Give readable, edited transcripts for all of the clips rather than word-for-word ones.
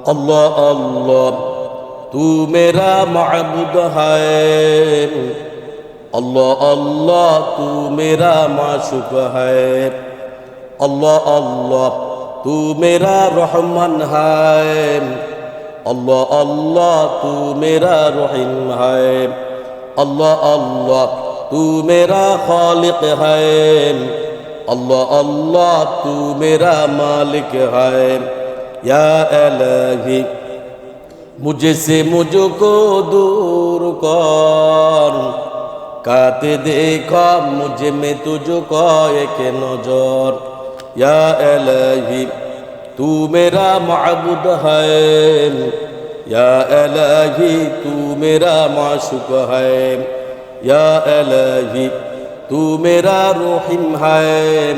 अल्लाह अल्लाह तू मेरा माबूद है, अल्लाह अल्लाह तू मेरा माशूक है, अल्लाह अल्लाह तू मेरा रहमान है, अल्लाह अल्लाह तू मेरा रहीम है, अल्लाह अल्लाह तू मेरा खालिक है, अल्लाह अल्लाह तू मेरा मालिक है। या इलाही मुझसे मुझको दूर कर, काते देखा मुझे में तुझको एक नजर। या इलाही तू मेरा माबूद है, या इलाही तू मेरा माशूक है, या इलाही तू मेरा रहीम है,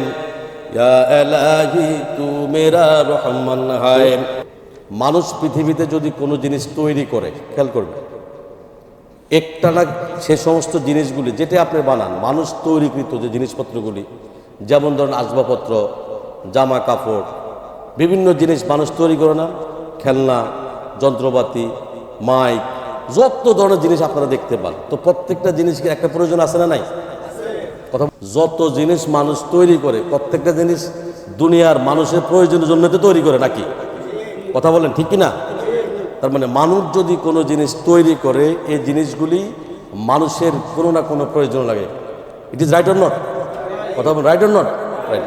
या इलाही तू मेरा रहमान है। মানুষ পৃথিবীতে যদি কোনো জিনিস তৈরি করে, খেয়াল করবে, একটা না সে সমস্ত জিনিসগুলি যেটা আপনি বানান মানুষ তৈরিকৃত যে জিনিসপত্রগুলি, যেমন ধরুন আসবাবপত্র, জামা কাপড়, বিভিন্ন জিনিস মানুষ তৈরি করে না, খেলনা, যন্ত্রপাতি, মাইক, যত ধরনের জিনিস আপনারা দেখতে পান, তো প্রত্যেকটা জিনিসকে একটা প্রয়োজন আছে না নাই? কথা, যত জিনিস মানুষ তৈরি করে প্রত্যেকটা জিনিস দুনিয়ার মানুষের প্রয়োজনের জন্য তো তৈরি করে নাকি? কথা বলেন ঠিক কিনা? তার মানে মানুষ যদি কোনো জিনিস তৈরি করে এই জিনিসগুলি মানুষের কোনো না কোনো প্রয়োজন লাগে। It is right or not? কথা বলেন, রাইট অর নট? রাইট।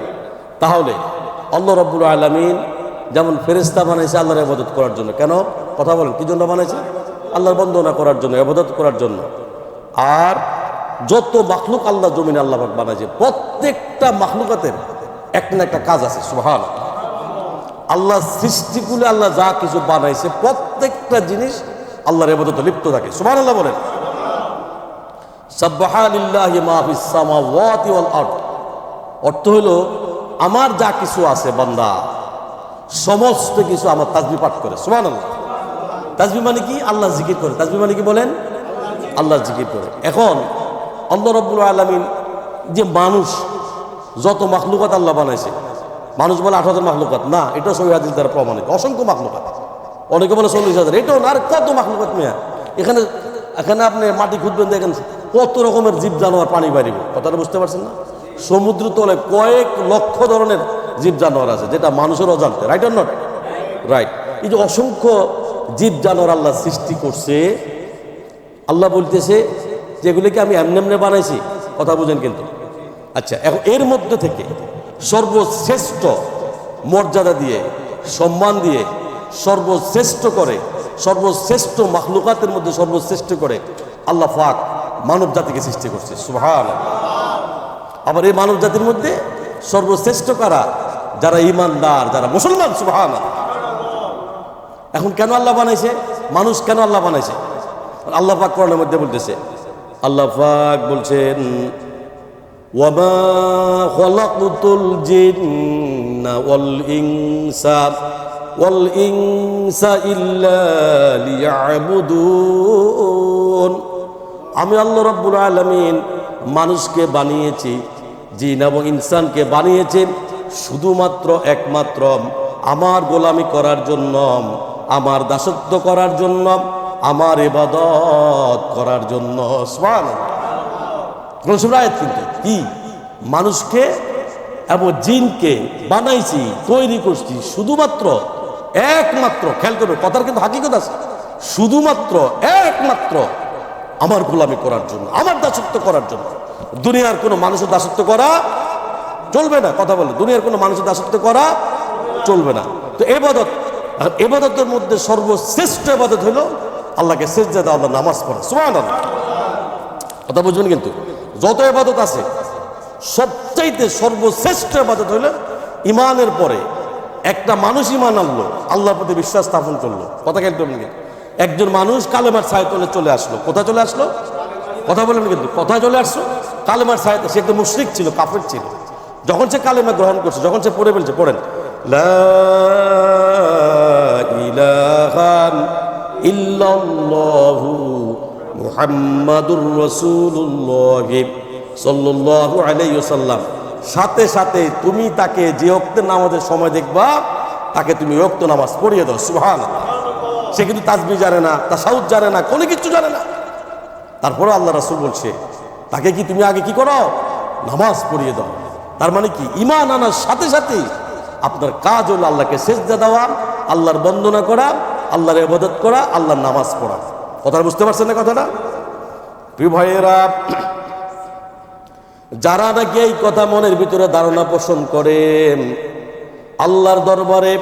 তাহলে আল্লাহ রাব্বুল আলামিন যেমন ফেরেশতা বানাইছে আল্লাহর ইবাদত করার জন্য, কেন? কথা বলেন, কি জন্য বানাইছে? আল্লাহর বন্দনা করার জন্য, ইবাদত করার জন্য। আর যত মাখলুক আল্লাহ জমিনে আল্লাহ পাক বানাইছে প্রত্যেকটা মাখলুকাতের একটা না একটা কাজ আছে। সুবহানাল্লাহ। আল্লাহ সৃষ্টিকুলে আল্লাহ যা কিছু বানাইছে প্রত্যেকটা জিনিস আল্লাহর ইবাদতে লিপ্ত থাকে। সুবহানাল্লাহ বলেন। সাব্বাহা লিল্লাহি মা ফিস সামাওয়াতি ওয়াল আরদ, অর্থ হলো আমার যা কিছু আছে বান্দা সমস্ত কিছু আমার তাসবিহ পাঠ করে। সুবহানাল্লাহ। তাসবিহ মানে কি? আল্লাহ জিকির করে। তাসবিহ মানে কি বলেন? আল্লাহ জিকির করে। এখন আল্লাহ রাব্বুল আলামিন যে মানুষ যত মাখলুকাত আল্লাহ বানাইছে, মানুষ বলে ৮০০০ মাখলুকাত, না, এটা সহিহ হাদিস দ্বারা প্রমাণিত, অসংখ্য মাখলুকাত। অনেকে বলে ৪০,০০০, এটাও না, আর কত মাখলুকাত মেয়া। এখানে এখানে আপনি মাটি খুঁজবেন, দেখেন কত রকমের জীব জানোয়ার পানি বাড়িব। কথাটা বুঝতে পারছেন না? সমুদ্র তলে কয়েক লক্ষ ধরনের জীব জানোয়ার আছে যেটা মানুষের অজান্তে। Right or not? রাইট। এই যে অসংখ্য জীব জানোয়ার আল্লাহ সৃষ্টি করছে, আল্লাহ বলতেছে যেগুলিকে আমি এমনি এমনি বানাইছি। কথা বুঝেন কিন্তু। আচ্ছা, এখন এর মধ্যে থেকে সর্বশ্রেষ্ঠ মর্যাদা দিয়ে, সম্মান দিয়ে, সর্বশ্রেষ্ঠ করে, সর্বশ্রেষ্ঠ মাখলুকাতের মধ্যে সর্বশ্রেষ্ঠ করে আল্লাহ পাক মানব জাতিকে সৃষ্টি করছে। সুবহানাল্লাহ। আবার এই মানব জাতির মধ্যে সর্বশ্রেষ্ঠ কারা? যারা ঈমানদার, যারা মুসলমান। সুবহানাল্লাহ। এখন কেন আল্লাহ বানাইছে মানুষ? কেন আল্লাহ বানাইছে? আল্লাহ পাক কোরআনের মধ্যে বলতেছে, আল্লাহ পাক বলছেন, ওয়ামা খালাকতুল জিন্না ওয়াল ইনসা ইল্লা লিয়াবুদুন। আমি আল্লাহ রাব্বুল আলামিন মানুষকে বানিয়েছি, জিন এবং ইনসানকে বানিয়েছেন শুধুমাত্র একমাত্র আমার গোলামি করার জন্য, আমার দাসত্ব করার জন্য, আমার ইবাদত করার জন্য। সুবহানাল্লাহ। আয়াত কিন্তু কি? মানুষকে এবং জিনকে বানাইছি, তৈরি করছি শুধুমাত্র একমাত্র, খেয়াল করবে কথার কিন্তু হাকিকত আছে, শুধুমাত্র একমাত্র আমার গোলামি করার জন্য, আমার দাসত্ব করার জন্য। দুনিয়ার কোনো মানুষের দাসত্ব করা চলবে না। কথা বলে, দুনিয়ার কোনো মানুষের দাসত্ব করা চলবে না। তো ইবাদত, ইবাদতের মধ্যে সর্বশ্রেষ্ঠ ইবাদত হলো আল্লাহকে সিজদা দেওয়া, আল্লাহ নামাজ পড়া। সুবহানাল্লাহ। কথা বুঝবেন কিন্তু। যত ইবাদত আছে সবচাইতে সর্বশ্রেষ্ঠ ইবাদত হলো ইমানের পরে একটা মানুষ ইমান আনলো, আল্লাহর প্রতি বিশ্বাস স্থাপন করলো। কথা খেয়াল করবেন কিন্তু। একজন মানুষ কালেমার ছায়া তলে চলে আসলো। কোথায় চলে আসলো? কথা বলেন কিন্তু। কোথায় চলে আসলো? কালেমার ছায়াতে। সে একটা মুশরিক ছিল, কাফের ছিল। যখন সে কালেমা গ্রহণ করছে, যখন সে পড়ে ফেলছে, পড়েন লা ইলাহা ইল্লাল্লাহু মুহাম্মাদুর রাসূলুল্লাহ সাল্লাল্লাহু আলাইহি ওয়াসাল্লাম, সাথে সাথে তুমি তাকে যে ওয়াক্তে নামাজের সময় দেখবা তাকে তুমি ওয়াক্ত নামাজ পড়িয়ে দাও। সুবহানাল্লাহ। সে কিন্তু তাসবিহ জানে না, তাশাহুদ জানে না, কোনো কিছু জানে না, তারপরে আল্লাহ রাসূল বলছে তাকে কি তুমি আগে কি করো, নামাজ পড়িয়ে দাও। তার মানে কি, ঈমান আনার সাথে সাথে আপনার কাজ হলো আল্লাহকে সেজদা দেওয়া, আল্লাহর বন্দনা করা, আল্লাহর ইবাদত করা, আল্লাহর নামাজ পড়া। কথা বুঝতে পারছেন না কথাটা? প্রিয় ভাইয়েরা, যারা নাকি এই কথা মনের ভিতরে ধারণা পোষণ করে আল্লাহর দরবারে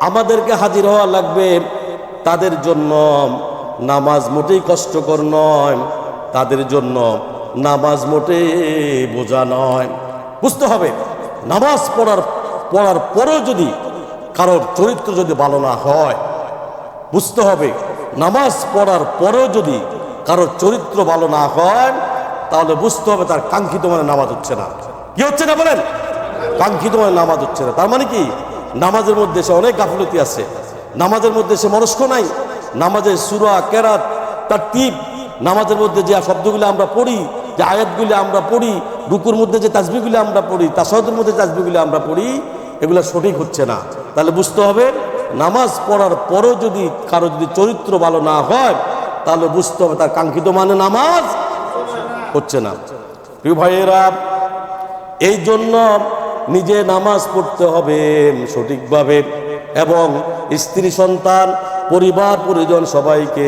আমাদেরকে হাজির হওয়া লাগবে, তাদের জন্য নামাজ মোটেই কষ্টকর নয়, তাদের জন্য নামাজ মোটেই বোঝা নয়। বুঝতে হবে, নামাজ পড়ার পরেও যদি কারোর চরিত্র যদি ভালো না হয়, বুঝতে হবে নামাজ পড়ার পরেও যদি কারোর চরিত্র ভালো না হয়, তাহলে বুঝতে হবে তার কাঙ্ক্ষিত মানে নামাজ হচ্ছে না। কি হচ্ছে না বলেন? কাঙ্ক্ষিত মানে নামাজ হচ্ছে না। তার মানে কি, নামাজের মধ্যে সে অনেক গাফলতি আছে, নামাজের মধ্যে সে মনস্ক নাই, নামাজের সূরা, কেরাত, তারতিব, নামাজের মধ্যে যে শব্দগুলো আমরা পড়ি, যে আয়াতগুলো আমরা পড়ি, রুকুর মধ্যে যে তাসবিহগুলো আমরা পড়ি, তাশাহুদের মধ্যে তাসবিহগুলো আমরা পড়ি, এগুলো সঠিক হচ্ছে না। তাহলে বুঝতে হবে নামাজ পড়ার পরেও যদি কারো যদি চরিত্র ভালো না হয়, তাহলে বুঝতে হবে তার কাঙ্ক্ষিত মানে নামাজ হচ্ছে না। প্রিয় ভাইয়েরা, এই জন্য নিজে নামাজ পড়তে হবে সঠিকভাবে, এবং স্ত্রী, সন্তান, পরিবার পরিজন সবাইকে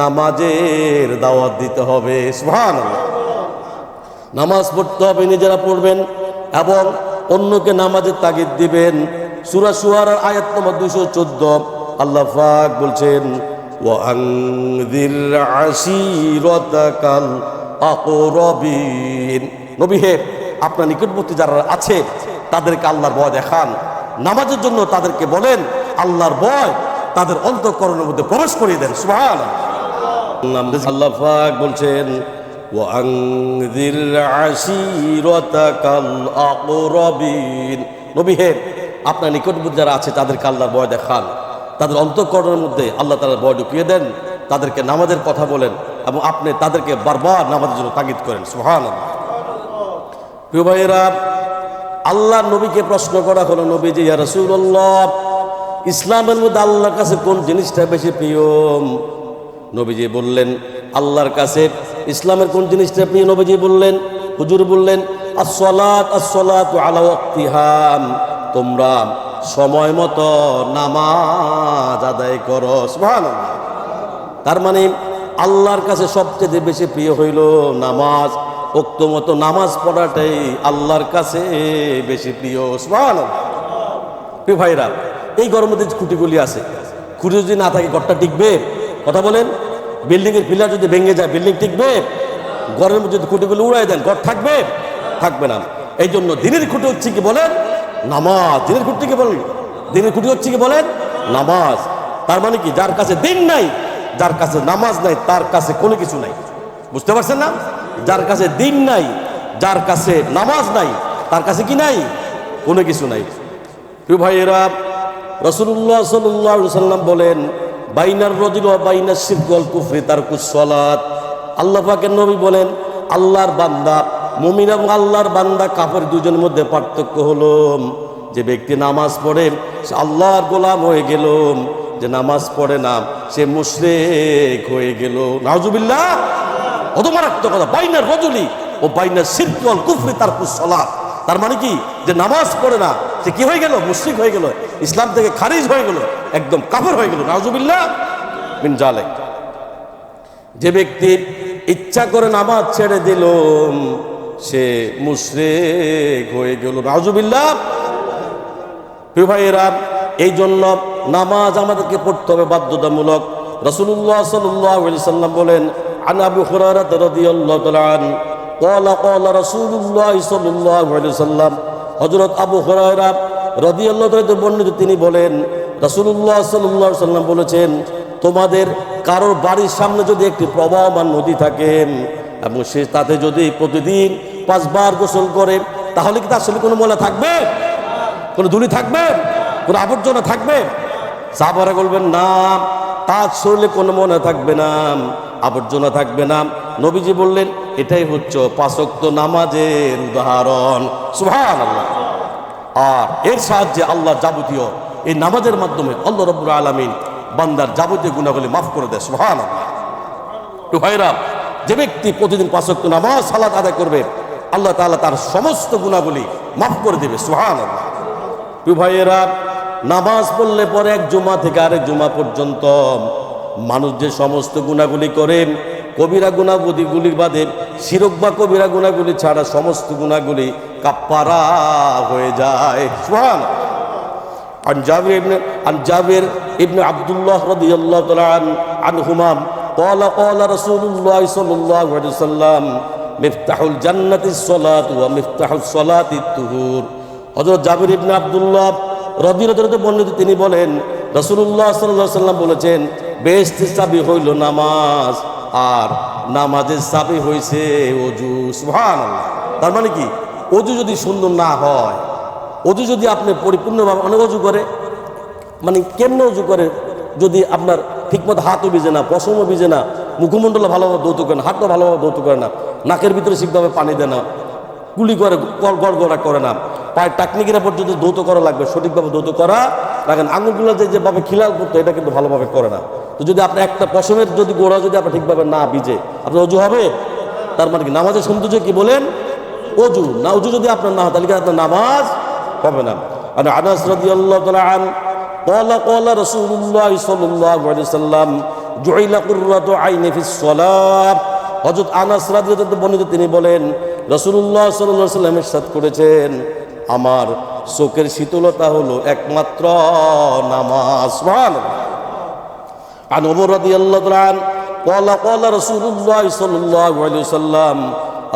নামাজের দাওয়াত দিতে হবে। সুবহানাল্লাহ। নামাজ পড়তে হবে, নিজেরা পড়বেন এবং অন্যকে নামাজের তাগিদ দিবেন। সূরা শুআরার আয়াত নম্বর 214 আল্লাহ পাক বলছেন, ওয়া আনযির আশীরাতাকাল আকরাবিন। নবী হে, আপনার নিকটবর্তী যারা আছে তাদেরকে আল্লাহর ভয় দেখান, নামাজের জন্য তাদেরকে বলেন, আল্লাহর ভয় তাদের অন্তঃকরণের মধ্যে প্রবেশ করিয়ে দেন। সুবহানাল্লাহ। আল্লাহ পাক বলছেন, ওয়া আনযির আশীরাতাকাল আকরাবিন। নবী হে, আপনার নিকটবর্তী যারা আছে তাদেরকে আল্লাহর ভয় দেখান, তাদের অন্তঃকরণের মধ্যে আল্লাহ তাআলার ভয় ঢুকিয়ে দেন, তাদেরকে নামাজের কথা বলেন এবং আপনি তাদেরকে বারবার নামাজের জন্য তাগিদ করেন। সুবহানাল্লাহ। প্রিয় ভাইয়েরা, আল্লাহ নবীকে প্রশ্ন করা হলো, নবীজি ইয়া রাসূলুল্লাহ, ইসলামের মধ্যে আল্লাহর কাছে কোন জিনিসটা বেশি প্রিয়? নবীজি বললেন, আল্লাহর কাছে ইসলামের কোন জিনিসটা প্রিয়? নবীজি বললেন, হুজুর বললেন, আস-সালাতু আলা ওয়াক্তিহা, তোমরা সময় মতো নামাজ আদায় করো। সুবহানাল্লাহ। তার মানে আল্লাহর কাছে সবচেয়ে বেশি প্রিয় হইল নামাজ। ওক্ত মতো নামাজ পড়াটাই আল্লাহর কাছে বেশি প্রিয়। সুবহানাল্লাহ। প্রিয় ভাইরা, এই ঘরের মধ্যে খুঁটিগুলি আছে, খুঁটি যদি না থাকে ঘরটা টিকবে? কথা বলেন। বিল্ডিংয়ের পিলার যদি ভেঙে যায় বিল্ডিং টিকবে? ঘরের মধ্যে যদি খুঁটিগুলো উড়াই দেন ঘর থাকবে? থাকবে না। এই জন্য দিনের খুঁটি হচ্ছে কি বলেন? নামাজ। দিনের খুঁটি কি বলেন? দিনের খুঁটি হচ্ছে কি বলেন? নামাজ। তার মানে কি, যার কাছে দিন নাই, যার কাছে নামাজ নাই, তার কাছে কোনো কিছু নাই। বুঝতে পারছেন না? যার কাছে দিন নাই, যার কাছে নামাজ নাই, তার কাছে কি নাই? কোনো কিছু নাই। প্রিয় ভাইয়েরা, রাসূলুল্লাহ সাল্লাল্লাহু আলাইহি ওয়াসাল্লাম বলেন, বাইনার রাজুলি ওয়া বাইনাশ শিরকি ওয়াল কুফরি তারকুস সালাত। আল্লাহ পাকের নবী বলেন, আল্লাহর বান্দা মুমিন এবং আল্লাহর বান্দা কাফের দুজনের মধ্যে পার্থক্য হলো, যে ব্যক্তি নামাজ পড়ে সে আল্লাহর গোলাম হয়ে গেল, যে নামাজ পড়ে না সে মুশরিক হয়ে গেল। নাউজুবিল্লাহ। কত মারাত্মক কথা! বাইনার রাজুলি ও বাইনাশ শিরকি ওয়াল কুফরি তারকুস সালাত। তার মানে কি, যে নামাজ পড়ে না সে কি হয়ে গেল? মুশরিক হয়ে গেল, ইসলাম থেকে খারিজ হয়ে গেল, একদম কাফের হয়ে গেল। নাউজুবিল্লাহ মিন যালিক। যে ব্যক্তি ইচ্ছা করে নামাজ ছেড়ে দিল সে মুশরিক হয়ে গেল। নাউজুবিল্লাহ। প্রিয় ভাইয়েরা, এই জন্য নামাজ আমাদেরকে পড়তে হবে বাধ্যতামূলক। রাসূলুল্লাহ সাল্লাল্লাহু আলাইহি ওয়াসাল্লাম বলেন, আন আবু হুরায়রা রাদিয়াল্লাহু তাআলা আন ক্বালা রাসূলুল্লাহ সাল্লাল্লাহু আলাইহি ওয়াসাল্লাম, হযরত আবু হুরায়রা রাদিয়াল্লাহু তাআলা বর্ণিত, তিনি বলেন, রাসূলুল্লাহ সাল্লাল্লাহু আলাইহি ওয়াসাল্লাম বলেছেন, তোমাদের কারোর বাড়ির সামনে যদি একটি প্রবাহমান নদী থাকে এবং সে তাতে যদি প্রতিদিন 5 বার গোসল করে, তাহলে কি তার শরীরে কোনো ময়লা থাকবে? কোনো ধুলি থাকবে? কোনো আবর্জনা থাকবে? সাহাবারা বলবেন, না, তার শরীরে কোনো ময়লা থাকবে না, আবর্জনা থাকবে না। নবীজি বললেন, এটাই হচ্ছে 5 ওয়াক্ত নামাজের উদাহরণ। সুবহানাল্লাহ। আর এর সাহায্যে আল্লাহ যাবতীয় এই নামাজের মাধ্যমে আল্লাহ রাব্বুল আলামিন বান্দার যাবতীয় গুনাহগুলি মাফ করে দেয়। সুবহানাল্লাহ। তো ভাইরা, যে ব্যক্তি প্রতিদিন 5 ওয়াক্ত নামাজ সালাত আদায় করবে, আল্লাহ তাআলা তার সমস্ত গুনাহগুলি মাফ করে দেবে। সুবহানাল্লাহ। তো ভাইয়েরা, নামাজ পড়লে পরে এক জুমা থেকে আরেক জুমা পর্যন্ত মানুষ যে সমস্ত গুনাহগুলি করে, কবিরা গুনাহগুলি বাদে শিরক বা কবিরা গুনাহগুলি ছাড়া সমস্ত গুনাহগুলি কাফারা হয়ে যায়। সুবহানাল্লাহ। عن جابر ابن عبد الله رضي الله تعالى عنهما قال رسول الله صلى الله عليه وسلم مفتاح الجنة الصلاة ومفتاح الصلاة الطهور। হযরত জাবির ইবনে আব্দুল্লাহ রাদিয়াল্লাহু তাআলা বর্ণিত, তিনি বলেন রাসূলুল্লাহ সাল্লাল্লাহু আলাইহি ওয়াসাল্লাম বলেছেন, বেহেশতের চাবি হইল নামাজ, আর নামাজের চাবি হইছে ওযু। সুবহানাল্লাহ। তার মানে কি, ওযু যদি সুন্দর না হয়, অজু যদি আপনি পরিপূর্ণভাবে অনেক অজু করে, মানে কেমনে অজু করে, যদি আপনার ঠিকমতো হাতও ভিজে না, পশমও ভিজে না, মুখমণ্ডলে ভালোভাবে ধৌত করে না, হাতও ভালোভাবে ধৌত করে না, নাকের ভিতরে ঠিকভাবে পানি দেয় না, কুলি করে গড়গড়া করে না, পায়ের টাকনিকেরা পর্যন্ত ধৌত করা লাগবে, সঠিকভাবে ধৌত করা লাগেন, আঙুলগুলো যেভাবে খিলাল করতো এটা কিন্তু ভালোভাবে করে না। তো যদি আপনার একটা পশমের যদি গোড়া যদি আপনার ঠিকভাবে না ভিজে, আপনার অজু হবে? তার মানে কি, নামাজের সৌন্দর্য কি বলেন? অজু না। অজু যদি আপনার না হয় তাহলে কি আপনার নামাজ হবে না। আর আনাস রাদিয়াল্লাহু তাআলা আন قال رسول الله صلى الله عليه وسلم جعل قرة عيني في الصلاة। হযরত আনাস রাদিয়াল্লাহু তাআলা বর্ণিত, তিনি বলেন রাসূলুল্লাহ সাল্লাল্লাহু আলাইহি ওয়াসাল্লাম ইরশাদ করেছেন, আমার চোখের শীতলতা হলো একমাত্র নামাজ। সুবহানাল্লাহ। আন ওমর রাদিয়াল্লাহু তাআলা আন قال رسول الله صلى الله عليه وسلم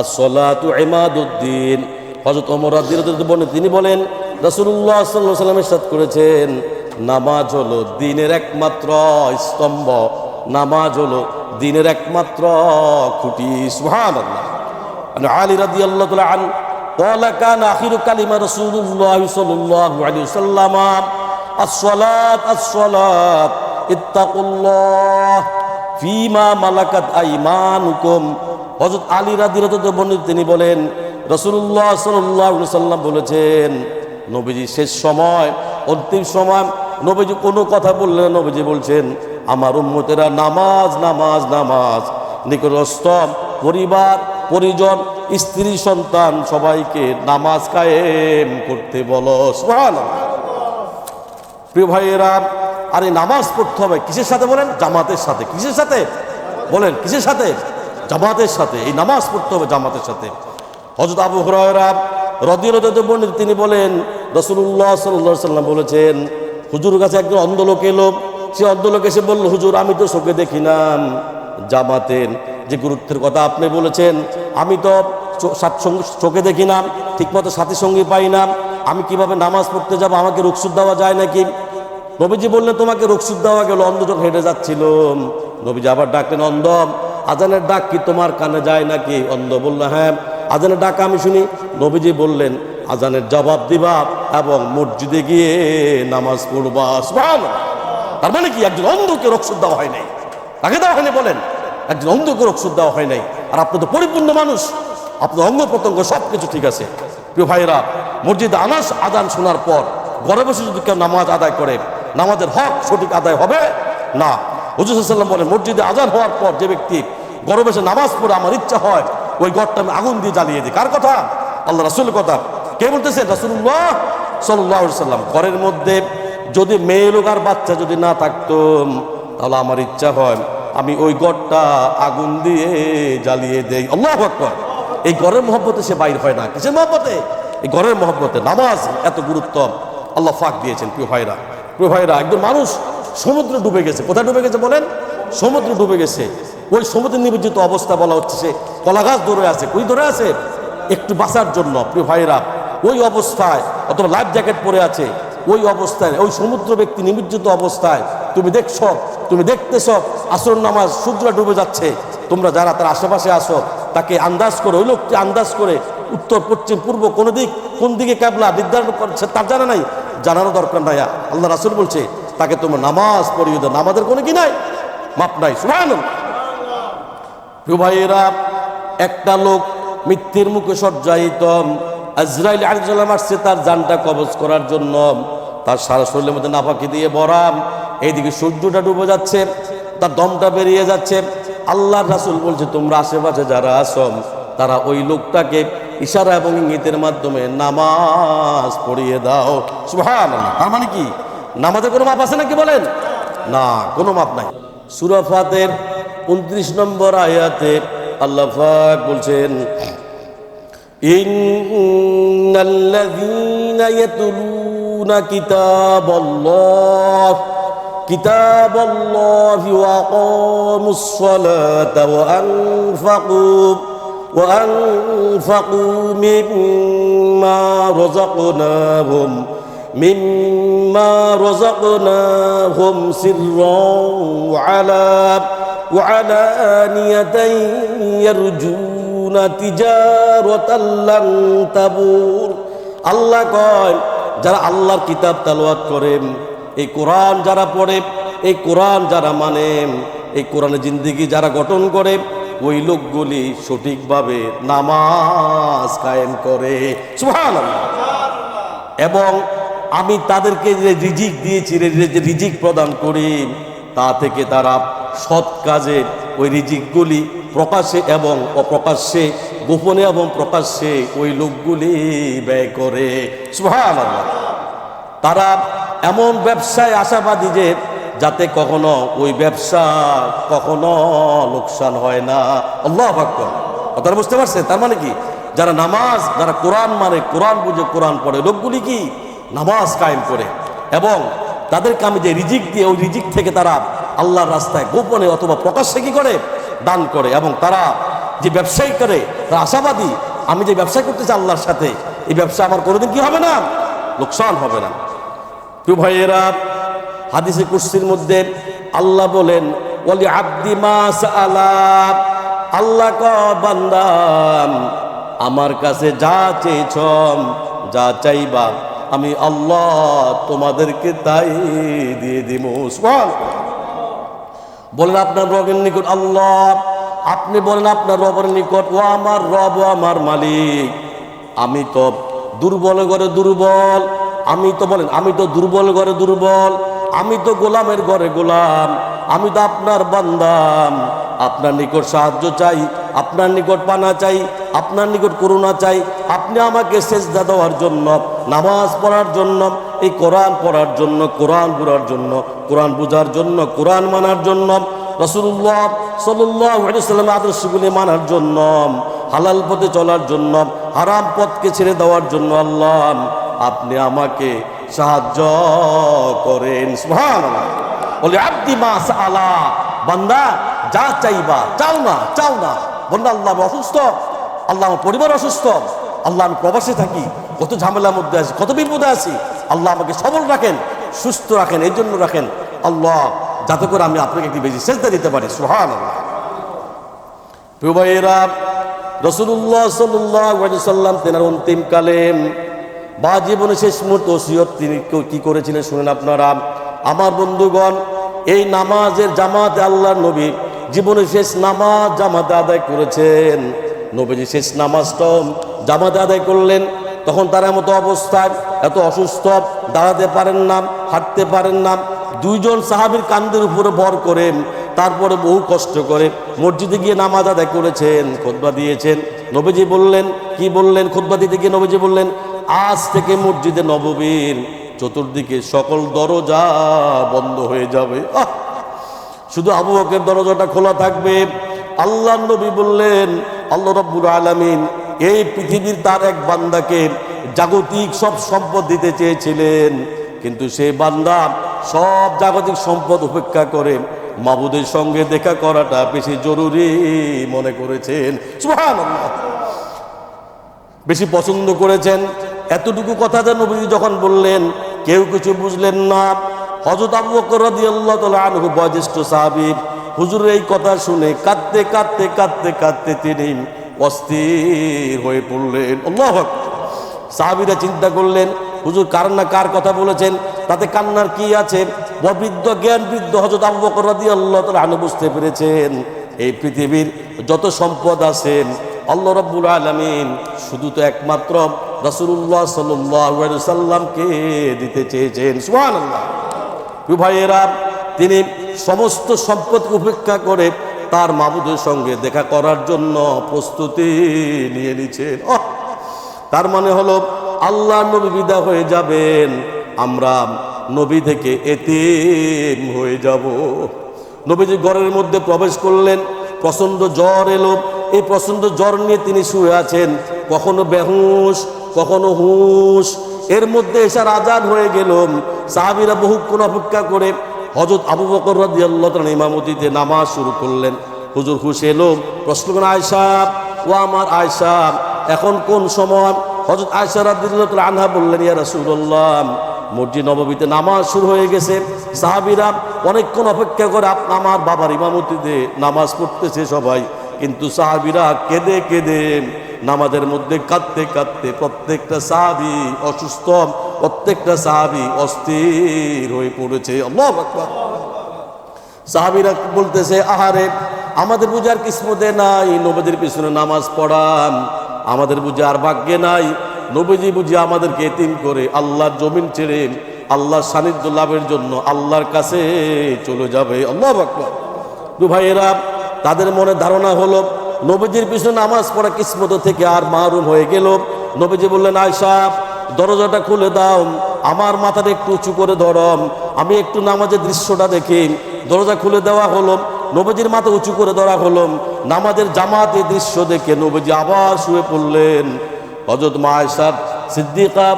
الصلاة عماد الدين। হযরত ওমর রাদিয়াল্লাহু তাআলা বলেন, তিনি বলেন রাসূলুল্লাহ সাল্লাল্লাহু আলাইহি ওয়াসাল্লাম ইরশাদ করেছেন, নামাজ হলো দ্বীনের একমাত্র স্তম্ভ, নামাজ হলো দ্বীনের একমাত্র খুঁটি। সুবহানাল্লাহ। আলী রাদিয়াল্লাহু তাআলা আন قال كان آخر كلمة رسول الله صلى الله عليه وسلم الصلاة الصلاة اتقوا الله فيما ملكت أيمانكم। হযরত আলী রাদিয়াল্লাহু তাআলা বর্ণিত, তিনি বলেন রাসূলুল্লাহ সাল্লাল্লাহু আলাইহি ওয়াসাল্লাম বলেছেন, নবীজি শেষ সময়, অন্তিম সময় নবীজি কোনো কথা বললেন না, নবীজি বলছেন আমার উম্মতেরা নামাজ নামাজ নামাজ, নিকটস্থ পরিবার পরিজন স্ত্রী সন্তান সবাইকে নামাজ কায়েম করতে বলো। সুবহানাল্লাহ। প্রিয় ভাইয়েরা, আর এই নামাজ পড়তে হবে কিসের সাথে বলেন? জামাতের সাথে। কিসের সাথে বলেন? কিসের সাথে? জামাতের সাথে। এই নামাজ পড়তে হবে জামাতের সাথে। হযরত আবু হুরায়রা রাদিয়াল্লাহু তাআলা বর্ণিত, তিনি বলেন রাসূলুল্লাহ সাল্লাল্লাহু আলাইহি ওয়াসাল্লাম বলেছেন, হুজুরের কাছে একজন অন্ধ লোক এলো। সে অন্ধ লোক এসে বলল, হুজুর আমি তো চোখে দেখি না, জামাতের যে গুরুত্বের কথা আপনি বলেছেন, আমি তো চোখে দেখি না, ঠিকমতো সাথী সঙ্গী পাই না, আমি কিভাবে নামাজ পড়তে যাব? আমাকে রুখসুদ দেওয়া যায় নাকি? নবীজি বললেন, তোমাকে রুখসুদ দেওয়া গেল। অন্ধ যখন হেঁটে যাচ্ছিল, নবীজি আবার ডাকলেন, অন্ধ আজানের ডাক কি তোমার কানে যায় নাকি? অন্ধ বলল, হ্যাঁ আজানের ডাক আমি শুনি। নবীজি বললেন, আজানের জবাব দিবা এবং মসজিদে গিয়ে নামাজ পড়বা। সুবহানাল্লাহ। তার মানে কি, একজন অন্ধকে রুখসুদ দেওয়া হয় নাই, তাকে দেওয়া হয়নি। বলেন, একজন অন্ধকে রুখসুদ দেওয়া হয় নাই। আর আপনি তো পরিপূর্ণ মানুষ, আপনার অঙ্গ প্রত্যঙ্গ সব কিছু ঠিক আছে। প্রিয় ভাইরা, মসজিদে আজান শোনার পর ঘরে বসে যদি কেউ নামাজ আদায় করে, নামাজের হক সঠিক আদায় হবে না। হুজুর সাল্লাল্লাহু আলাইহি ওয়াসাল্লাম বলেন, মসজিদে আজান হওয়ার পর যে ব্যক্তি ঘরে বসে নামাজ পড়ে, আমার ইচ্ছা হয় ওই ঘরটা আমি আগুন দিয়ে জ্বালিয়ে দিই। কার কথা? আল্লাহ রাসূলের কথা। কে বলতেছেন? রাসূলুল্লাহ সাল্লাল্লাহু আলাইহি ওয়াসাল্লাম। ঘরের মধ্যে যদি মেয়ে লোক আর বাচ্চা যদি না থাকতো, তাহলে আমার ইচ্ছা হয় আমি ওই ঘরটা আগুন দিয়ে জ্বালিয়ে দেই। আল্লাহু আকবার। এই ঘরের মহব্বতে সে বাইর হয় না। কিসের মহব্বতে? এই ঘরের মহব্বতে। নামাজ এত গুরুত্ব আল্লাহ পাক দিয়েছেন। প্রিয় ভাইরা, একজন মানুষ সমুদ্রে ডুবে গেছে। কোথায় ডুবে গেছে বলেন? সমুদ্রে ডুবে গেছে। ওই সমুদ্রে নিমজ্জিত অবস্থা বলা হচ্ছে, সে কলা গাছ ধরে আছে। কই ধরে আছে? একটু বাঁচার জন্য। প্রিয় ভাইরা, ওই অবস্থায়, অথবা লাইফ জ্যাকেট পরে আছে, ওই অবস্থায়, ওই সমুদ্র ব্যক্তি নিমজ্জিত অবস্থায় তুমি দেখছ, তুমি দেখতেছ আসর নামাজ, সূর্য ডুবে যাচ্ছে। তোমরা যারা তার আশেপাশে আসো, তাকে আন্দাজ করে, ওই লোকটি আন্দাজ করে উত্তর পশ্চিম পূর্ব কোন দিকে ক্যাবলা নির্ধারণ করছে তার জানা নাই, জানানো দরকার নাই। আল্লাহ রাসূল বলছে তাকে তোমার নামাজ পড়িয়ে দাও। নামাজের কোনো কি নাই, মাপ নাই। সুবহানাল্লাহ। প্রিয় ভাইয়েরা, একটা লোক মৃত্যুর মুখে সজ্জায়িত, আজরাইল আলাইহিস সালাম আসছে তার জানটা কবজ করার জন্য। তার সারা শরীরের মধ্যে নাপাকি দিয়ে ভরাম, এইদিকে সূর্যটা ডুবে যাচ্ছে, তার দমটা বেরিয়ে যাচ্ছে। আল্লাহর রাসূল বলছে তোমরা আশেপাশে যারা আছো তারা ওই লোকটাকে ইশারা এবং ইঙ্গিতের মাধ্যমে নামাজ পড়িয়ে দাও। সুবহানাল্লাহ। তার মানে কি নামাজের কোনো মাপ আছে নাকি বলেন? না, কোনো মাপ নাই। সূরা ফাতির 29 নম্বর আয়াতে আল্লাহ পাক বলছেন ইন্নাল্লাযীনা ইয়াতলুনা কিতাবাল্লাহি ওয়া আকামুস সালাতা ওয়া আনফাকু মিম্মা রাযাকনাহুম সিররান ওয়া আলানিয়াতান ইয়ারজুনা তিজারাতান লান তাবুর। আল্লাহ কয় যারা আল্লাহর কিতাব তেলাওয়াত করে, এই কোরআন যারা পড়ে, এই কোরআন যারা মানে, এই কোরআনের জিন্দেগি যারা গঠন করে, ওই লোকগুলি সঠিকভাবে নামাজ কায়েম করে। সুবহানাল্লাহ। এবং আমি তাদেরকে যে রিজিক দিয়েছি, যে রিজিক প্রদান করি, তা থেকে তারা সৎ কাজে ওই রিজিকগুলি প্রকাশ্যে এবং অপ্রকাশ্যে, গোপনে এবং প্রকাশ্যে ওই লোকগুলি ব্যয় করে। সুবহানাল্লাহ। তারা এমন ব্যবসায় আশাবাদী যে যাতে কখনো ওই ব্যবসা কখনো লোকসান হয় না। আল্লাহু আকবার। কথা বুঝতে পারছেন? তার মানে কি যারা নামাজ, যারা কোরআন মানে, কোরআন বুঝে কোরআন পড়ে, লোকগুলি কি নামাজ কায়েম করে এবং তাদেরকে আমি যে রিজিক দিয়ে ওই রিজিক থেকে তারা আল্লাহর রাস্তায় গোপনে অথবা প্রকাশ্যে কি করে দান করে। এবং তারা যে ব্যবসায়ী করে তারা আশাবাদী আমি যে ব্যবসা করতেছি আল্লাহর সাথে, এই ব্যবসা আমার কোনোদিন কি হবে না, লোকসান হবে না। প্রিয় ভাইয়েরা, হাদিসে কুরসির মধ্যে আল্লাহ বলেন ওয়ালি আব্দি মা সাআলা, আল্লাহ কয় বান্দা আমার কাছে যা চেয়েছ, যা চাইবা আমি আল্লাহ তোমাদেরকে তাই দিয়ে দিব। সুবহানাল্লাহ। বলেন আপনার রবের নিকট আল্লাহ, আপনি বলেন আপনার রবের নিকট ও আমার রব, ও আমার মালিক, আমি তো দুর্বল ঘরে দুর্বল, আমি তো বলেন আমি তো দুর্বল ঘরে দুর্বল, আমি তো গোলামের ঘরে গোলাম, আমি তো আপনার বান্দাম, আপনার নিকট সাহায্য চাই, আপনার নিকট পানা চাই, আপনার নিকট করুণা চাই। আপনি আমাকে সেজদা দেওয়ার জন্য, নামাজ পড়ার জন্য, এই কোরআন পড়ার জন্য, কোরআন পড়ার জন্য, কোরআন বোঝার জন্য, কোরআন মানার জন্য, রাসূলুল্লাহ সাল্লাল্লাহু আলাইহি ওয়াসাল্লামের আদর্শগুলি মানার জন্য, হালাল পথে চলার জন্য, হারাম পথকে ছেড়ে দেওয়ার জন্য আল্লাহ আপনি আমাকে সাহায্য করেন। সুবহানাল্লাহ। বলে আব্দি মা সাআলা, বান্দা যা চাইবা, চাও না বান্দা আল্লাহ আমি অসুস্থ, আল্লাহ আমার পরিবার অসুস্থ, আল্লাহ আমি প্রবাসে থাকি, কত ঝামেলার মধ্যে আছি, কত বিপদে আছি, আল্লাহ আমাকে সবল রাখেন, সুস্থ রাখেন, এই জন্য রাখেন আল্লাহ যাতে করে আমি আপনাকে একটি বেশি সেজদা দিতে পারি। সুবহানাল্লাহ। প্রিয় ভাইয়েরা, রাসূলুল্লাহ সাল্লাল্লাহু আলাইহি ওয়াসাল্লাম তেনার অন্তিম কালে বা জীবনে শেষ মুহূর্ত ওসিয়ত তিনি কি করেছিলেন শুনেন আপনারা। আমার বন্ধুগণ, এই নামাজের জামাতে আল্লাহর নবী জীবনে শেষ নামাজ জামাতে আদায় করেছেন। নবীজি শেষ নামাজটা জামাতে আদায় করলেন, তখন তার মতো অবস্থায় এত অসুস্থ, দাঁড়াতে পারেন না, হাঁটতে পারেন না। দুইজন সাহাবীর কাঁধের উপরে ভর করে তারপরে বহু কষ্ট করে মসজিদে গিয়ে নামাজ আদায় করেছেন, খুতবা দিয়েছেন। নবীজি বললেন, কি বললেন? খুতবা দিতে গিয়ে নবীজি বললেন, আজ থেকে মসজিদে নববীর চতুর্দিকে সকল দরজা বন্ধ হয়ে যাবে, শুধু আবু বকরের দরজাটা খোলা থাকবে। আল্লাহর নবী বললেন, আল্লাহ রাব্বুল আলামিন এই পৃথিবীর তার এক বান্দাকে জাগতিক সব সম্পদ দিতে চেয়েছিলেন, কিন্তু সেই বান্দা সব জাগতিক সম্পদ উপেক্ষা করে মাবুদের সঙ্গে দেখা করাটা বেশি জরুরি মনে করেছেন। সুবহানাল্লাহ। বেশি পছন্দ করেছেন। এতটুকু কথা যে নবী যখন বললেন কেউ কিছু বুঝলেন না। হযরত আবু বকর রাদিয়াল্লাহু তাআলা আনহু বয়োজ্যেষ্ঠ সাহাবী, হুজুরের এই কথা শুনে কাঁদতে কাঁদতে কাঁদতে কাঁদতে তিনি অস্থির হয়ে পড়লেন। আল্লাহু আকবার। সাহাবীরা চিন্তা করলেন, হুজুর কার না কার কথা বলেছেন, তাতে কান্নার কি আছে? বৃদ্ধ জ্ঞান বৃদ্ধ হযরত আবু বকর রাদিয়াল্লাহু তাআলা আনহু বুঝতে পেরেছেন এই পৃথিবীর যত সম্পদ আছে আল্লাহ রাব্বুল আলামিন শুধু তো একমাত্র রাসূলুল্লাহ সাল্লাল্লাহু আলাইহি সাল্লামকে দিতে চেয়েছেন। সুবহানাল্লাহ। ভাইয়েরা, তিনি সমস্ত সম্পদ উপেক্ষা করে তার মাবুদের সঙ্গে দেখা করার জন্য প্রস্তুতি নিয়ে নিছেন। তার মানে হলো আল্লাহ নবী বিদায় হয়ে যাবেন, আমরা নবী থেকে এতিম হয়ে যাব। নবীজি ঘরের মধ্যে প্রবেশ করলেন, প্রচন্ড জ্বর এলো। এই প্রচন্ড জ্বর নিয়ে তিনি শুয়ে আছেন, কখনো বেহুশ কখনো হুশ। এর মধ্যে এসার আজান হয়ে গেল। সাহাবীরা বহুক্ষণ অপেক্ষা করে হযরত আবু বকর রাদিয়াল্লাহু তাআলা ইমামতিতে নামাজ শুরু করলেন। হুজুর হুশ এলো, প্রশ্ন করেন, আয়েশা, ও আমার আয়েশা, এখন কোন সময়? হযরত আয়েশা রাদিয়াল্লাহু তাআলা আনহা বললেন, ইয়া রাসূলুল্লাহ, মসজিদ নববীতে নামাজ শুরু হয়ে গেছে। সাহাবীরা অনেকক্ষণ অপেক্ষা করে আমার বাবার ইমামতিতে নামাজ পড়তেছে সবাই, কিন্তু সাহাবীরা কেঁদে কেঁদে নামাজের মধ্যে কাঁদতে কাঁদতে প্রত্যেকটা সাহাবী অসুস্থ, প্রত্যেকটা সাহাবী অস্থির হয়ে পড়েছে। আল্লাহু আকবার। সাহাবীরা বলতেছে, আহারে, আমাদের বুঝার কিসমতে নাই নবীদের পিছনে নামাজ পড়া, আমাদের বুঝে আর ভাগ্যে নাই। নবীজি বুঝি আমাদেরকে এতিম করে আল্লাহর জমিন ছেড়ে আল্লাহর সান্নিধ্য লাভের জন্য আল্লাহর কাছে চলে যাবে। আল্লাহু আকবার। ভাইয়েরা, তাদের মনে ধারণা হলো নবীজির পিছনে নামাজ পড়া কিসমত থেকে আর মাহরুম হয়ে গেল। নবীজি বললেন, আয়েশা, দরজাটা খুলে দাও, আমার মাথাটা একটু উঁচু করে ধরো, আমি একটু নামাজের দৃশ্যটা দেখি। দরজা খুলে দেওয়া হলো, নবীজির মাথা উঁচু করে ধরা হলো। নামাজের জামাতের দৃশ্য দেখে নবীজি আবার শুয়ে পড়লেন। হযরত মা আয়েশা সিদ্দিকা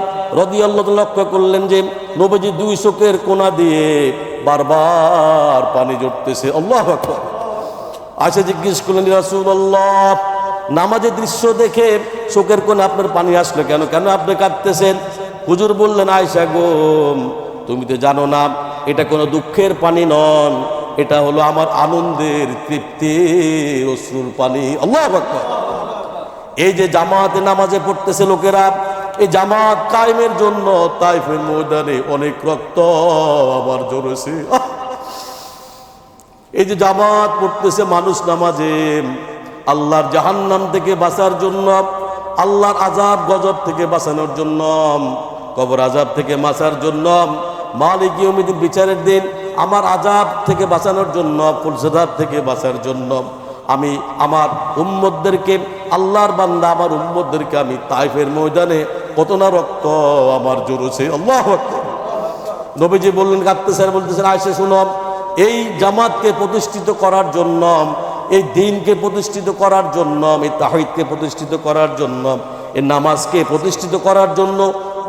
রাদিয়াল্লাহু তাআলা লক্ষ্য করলেন যে নবীজি দুই চোখের কোনা দিয়ে বারবার পানি ঝরতেছে। আল্লাহু আকবার। আয়েশা জিজ্ঞেস করলেন, ইয়া রাসূলুল্লাহ, নামাজের দৃশ্য দেখে চোখের কোণে আপনার পানি আসলো কেন? কেন আপনি কাঁদতেছেন? হুজুর বললেন, আয়েশা গো, তুমি তো জানো না এটা কোনো দুঃখের পানি নন, এটা হলো আমার আনন্দের, তৃপ্তির অশ্রুর পানি। আল্লাহু আকবার। এই যে জামাতে নামাজে পড়তেছে লোকেরা, এই জামাত কায়েমের জন্য তাইফের ময়দানে অনেক রক্ত আবার ঝরেছে। এই যে জামাত পড়তেছে মানুষ নামাজে, আল্লাহর জাহান্নাম থেকে বাঁচার জন্য, আল্লাহর আযাব গজব থেকে বাঁচানোর জন্য, কবর আযাব থেকে বাঁচার জন্য, মালিক ইয়াউমিদ্দিন বিচারের দিন আমার আযাব থেকে বাঁচানোর জন্য, ফুলসেদাব থেকে বাঁচার জন্য আমি আমার উম্মতদেরকে, আল্লাহর বান্দা আমার উম্মতদেরকে আমি তাইফের ময়দানে কত না রক্ত আমার জড়েছে। আল্লাহু আকবার। নবীজি বললেন, কাঁদতেছেন, বলতেছেন, আয়েশা শুনো, এই জামাতকে প্রতিষ্ঠিত করার জন্য, এই দ্বীনকে প্রতিষ্ঠিত করার জন্য, এই তাওহীদকে প্রতিষ্ঠিত করার জন্য, এই নামাজকে প্রতিষ্ঠিত করার জন্য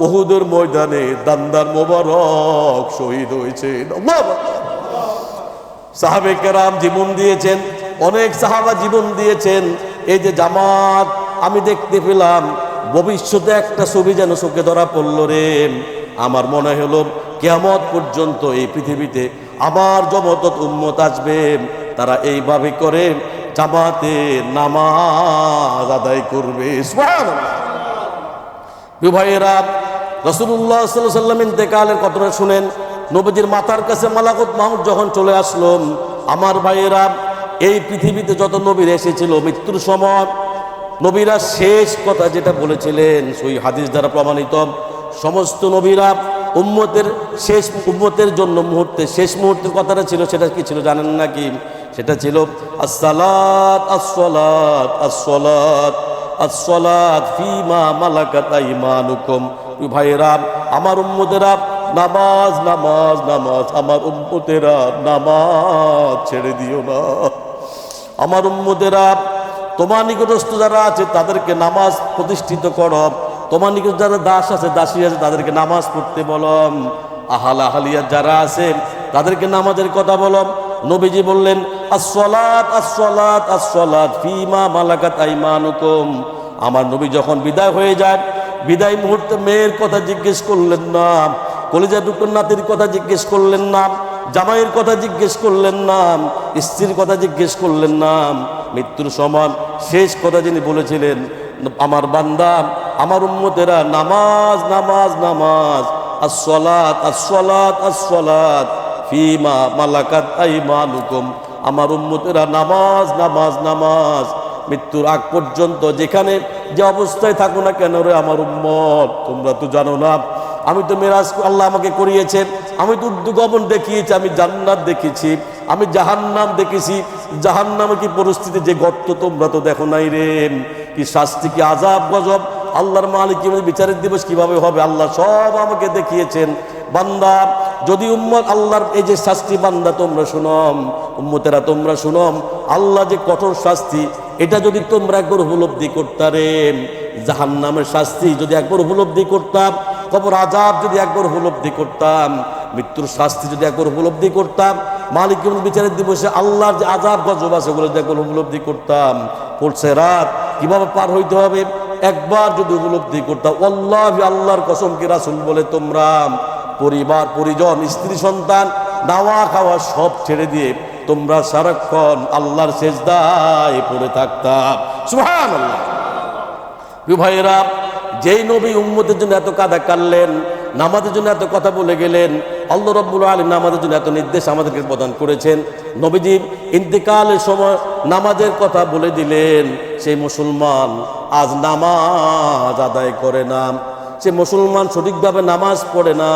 উহুদের ময়দানে দান্দার মোবারক শহীদ হয়েছেন। সাহাবে কেরাম জীবন দিয়েছেন, অনেক সাহাবা জীবন দিয়েছেন। এই যে জামাত আমি দেখতে পেলাম, ভবিষ্যতে একটা ছবি যেন চোখে ধরা পড়লো রে। আমার মনে হলো কিয়ামত পর্যন্ত এই পৃথিবীতে আমার যত উম্মত আসবে তারা এইভাবে করে জামাতে নামাজ আদায় করবে। সুবহানাল্লাহ। ভাইয়েরা, রাসূলুল্লাহ সাল্লাল্লাহু আলাইহি ওয়াসাল্লাম ইন্তেকালের কথাটা শুনেন, নবীজির মাথার কাছে মালাকুত মাউত যখন চলে আসলো, আমার ভাইয়েরা, এই পৃথিবীতে যত নবীর এসেছিল মৃত্যুর সময় নবীরা শেষ কথা যেটা বলেছিলেন, সেই হাদিস দ্বারা প্রমাণিত, সমস্ত নবীরা উম্মতের শেষ উম্মতের জন্য মুহূর্তে শেষ মুহূর্তের কথাটা ছিল, সেটা কি ছিল জানেন নাকি? সেটা ছিল আসসালাত আসসালাত আসসালাত আসসালাত ফিমা মালাকাত আইমানুকুম। ভাইয়েরা, আমার উম্মতেরা নামাজ নামাজ নামাজ, আমার উম্মতেরা নামাজ ছেড়ে দিও না। আমার উম্মতেরা, তোমার নিকটস্থ যারা আছে তাদেরকে নামাজ প্রতিষ্ঠিত করো, তোমার নিকট যারা দাস আছে দাসী আছে তাদেরকে নামাজ পড়তে বলো, আহাল আহালিয়া যারা আছে তাদেরকে নামাজের কথা বলো। নবীজি বললেন, আসসালাত আসসালাত আসসালাত ফিমা মালাকাত আইমানুকুম। আমার নবী যখন বিদায় হয়ে যায়, বিদায় মুহূর্তে মেয়ের কথা জিজ্ঞেস করলেন না, কলিজার টুকরো নাতির কথা জিজ্ঞেস করলেন না, জামাইয়ের কথা জিজ্ঞেস করলেন না, স্ত্রীর কথা জিজ্ঞেস করলেন না। মৃত্যুর সময় শেষ কথা যিনি বলেছিলেন, আমার বান্দা, আমার উম্মতেরা নামাজ নামাজ নামাজ, আসসালাত আসসালাত আসসালাত ফিমা মালাকাত আইমানুকুম। আমার উম্মতেরা নামাজ নামাজ নামাজ, মৃত্যুর আগ পর্যন্ত যেখানে যে অবস্থায় থাকো না কেন রে আমার উম্মত, তোমরা তো জানো না আমি তো মেরাজ আল্লাহ আমাকে করিয়েছেন, আমি তো উর্দুগমন দেখিয়েছি, আমি জান্নাত দেখেছি, আমি জাহান্নাম দেখেছি। জাহান্নামে কি পরিস্থিতি, যে গর্ত তোমরা তো দেখো নাই রে, কি শাস্তি, কি আযাব গজব, আল্লাহর মালিক বিচারের দিবস কিভাবে হবে আল্লাহ সব আমাকে দেখিয়েছেন। বান্দা যদি উম্মত আল্লাহর এই যে শাস্তি, বান্দা তোমরা শুনম, উম্মতেরা তোমরা শুনম, আল্লাহ যে কঠোর শাস্তি, এটা যদি তোমরা একবার উপলব্ধি করতারে, জাহান্নামের শাস্তি যদি একবার উপলব্ধি করতাম, কবর আযাব যদি একবার উপলব্ধি করতাম, মৃত্যুর শাস্তি যদি একবার উপলব্ধি করতাম, মালিক বিচারের দিবসে আল্লাহর যে আযাব গজব আছে ওগুলো যদি একবার উপলব্ধি করতাম, পড়ছে রাত কিভাবে পার হইতে হবে একবার যদি উপলব্ধি করতাম, ওয়াল্লাহি আল্লাহর কসম কি রাসূল বলে তোমরা পরিবার পরিজন স্ত্রী সন্তান নাওয়া খাওয়া সব ছেড়ে দিয়ে তোমরা সারাক্ষণ আল্লাহর সেজদায় পড়ে থাকতাম। সুবহানাল্লাহ। প্রিয় ভাইয়েরা, যেই নবী উম্মতের জন্য এত কাঁদা কাঁদলেন, নামাজের জন্য এত কথা বলে গেলেন, আল্লাহ রাব্বুল আলামিন নামাজের জন্য এত নির্দেশ আমাদেরকে প্রদান করেছেন, নবীজি ইন্তেকালের সময় নামাজের কথা বলে দিলেন, সেই মুসলমান আজ নামাজ আদায় করে না, সে মুসলমান সঠিকভাবে নামাজ পড়ে না,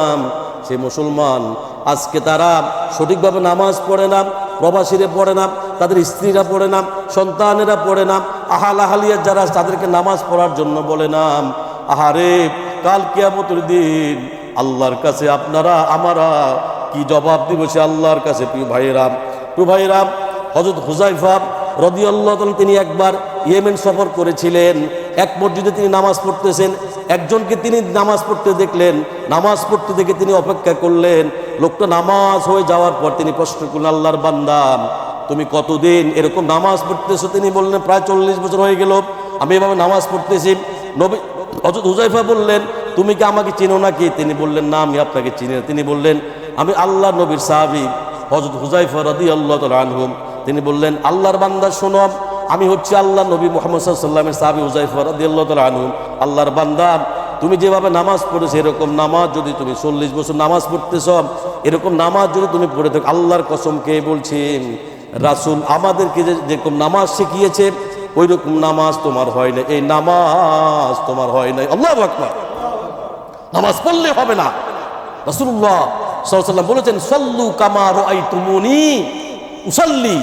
সে মুসলমান আজকে তারা সঠিকভাবে নামাজ পড়ে না, প্রবাসীরা পড়ে না, তাদের স্ত্রীরা পড়ে না, সন্তানেরা পড়ে না, আহাল আহালিয়া যারা তাদেরকে নামাজ পড়ার জন্য বলে না। আহারে, কাল কিয়ামতের দিন আল্লাহর কাছে আপনারা আমারা কি জবাব দিব সে আল্লাহর কাছে। প্রিয় ভাইয়েরা, হযরত হুযায়ফা রাদিয়াল্লাহু তাআলা তিনি একবার ইয়েমেন সফর করেছিলেন, এক মসজিদে তিনি নামাজ পড়তেছেন, একজনকে তিনি নামাজ পড়তে দেখলেন, নামাজ পড়তে দেখে তিনি অপেক্ষা করলেন, লোকটা নামাজ হয়ে যাওয়ার পর তিনি প্রশ্ন করলেন, আল্লাহর বান্দা তুমি কতদিন এরকম নামাজ পড়তেছো? তিনি বললেন প্রায় 40 বছর হয়ে গেল আমি এভাবে নামাজ পড়তেছি। নবী হযরত হুযায়ফা বললেন তুমি কি আমাকে চিনো নাকি? তিনি বললেন না, আমি আপনাকে চিনি না। তিনি বললেন আমি আল্লাহ নবীর সাহাবী হযরত হুযায়ফা রাদিয়াল্লাহু তাআলা আনহু। তিনি বললেন আল্লাহর বান্দা শোনো, আমি হচ্ছে আল্লাহ নবী মুহাম্মদ সাল্লাল্লাহু আলাইহি ওয়াসাল্লামের সাহাবী হুযায়ফা রাদিয়াল্লাহু তাআলা আনহু। আল্লাহর বান্দা তুমি যেভাবে নামাজ পড়েছো এরকম নামাজ যদি তুমি 40 বছর নামাজ পড়তেছ, এরকম নামাজ যদি তুমি পড়ে থাকো, আল্লাহর কসম কে বলছি রাসূল আমাদেরকে যেরকম নামাজ শিখিয়েছে ওই রকম নামাজ তোমার হয় না, এই নামাজ তোমার হয় নাই। আল্লাহু আকবার। নামাজ পড়লে হবে না। রাসূলুল্লাহ সাল্লাল্লাহু আলাইহি ওয়াসাল্লাম বলেছেন সাল্লু কামা রাআইতুমুনি উসাল্লি,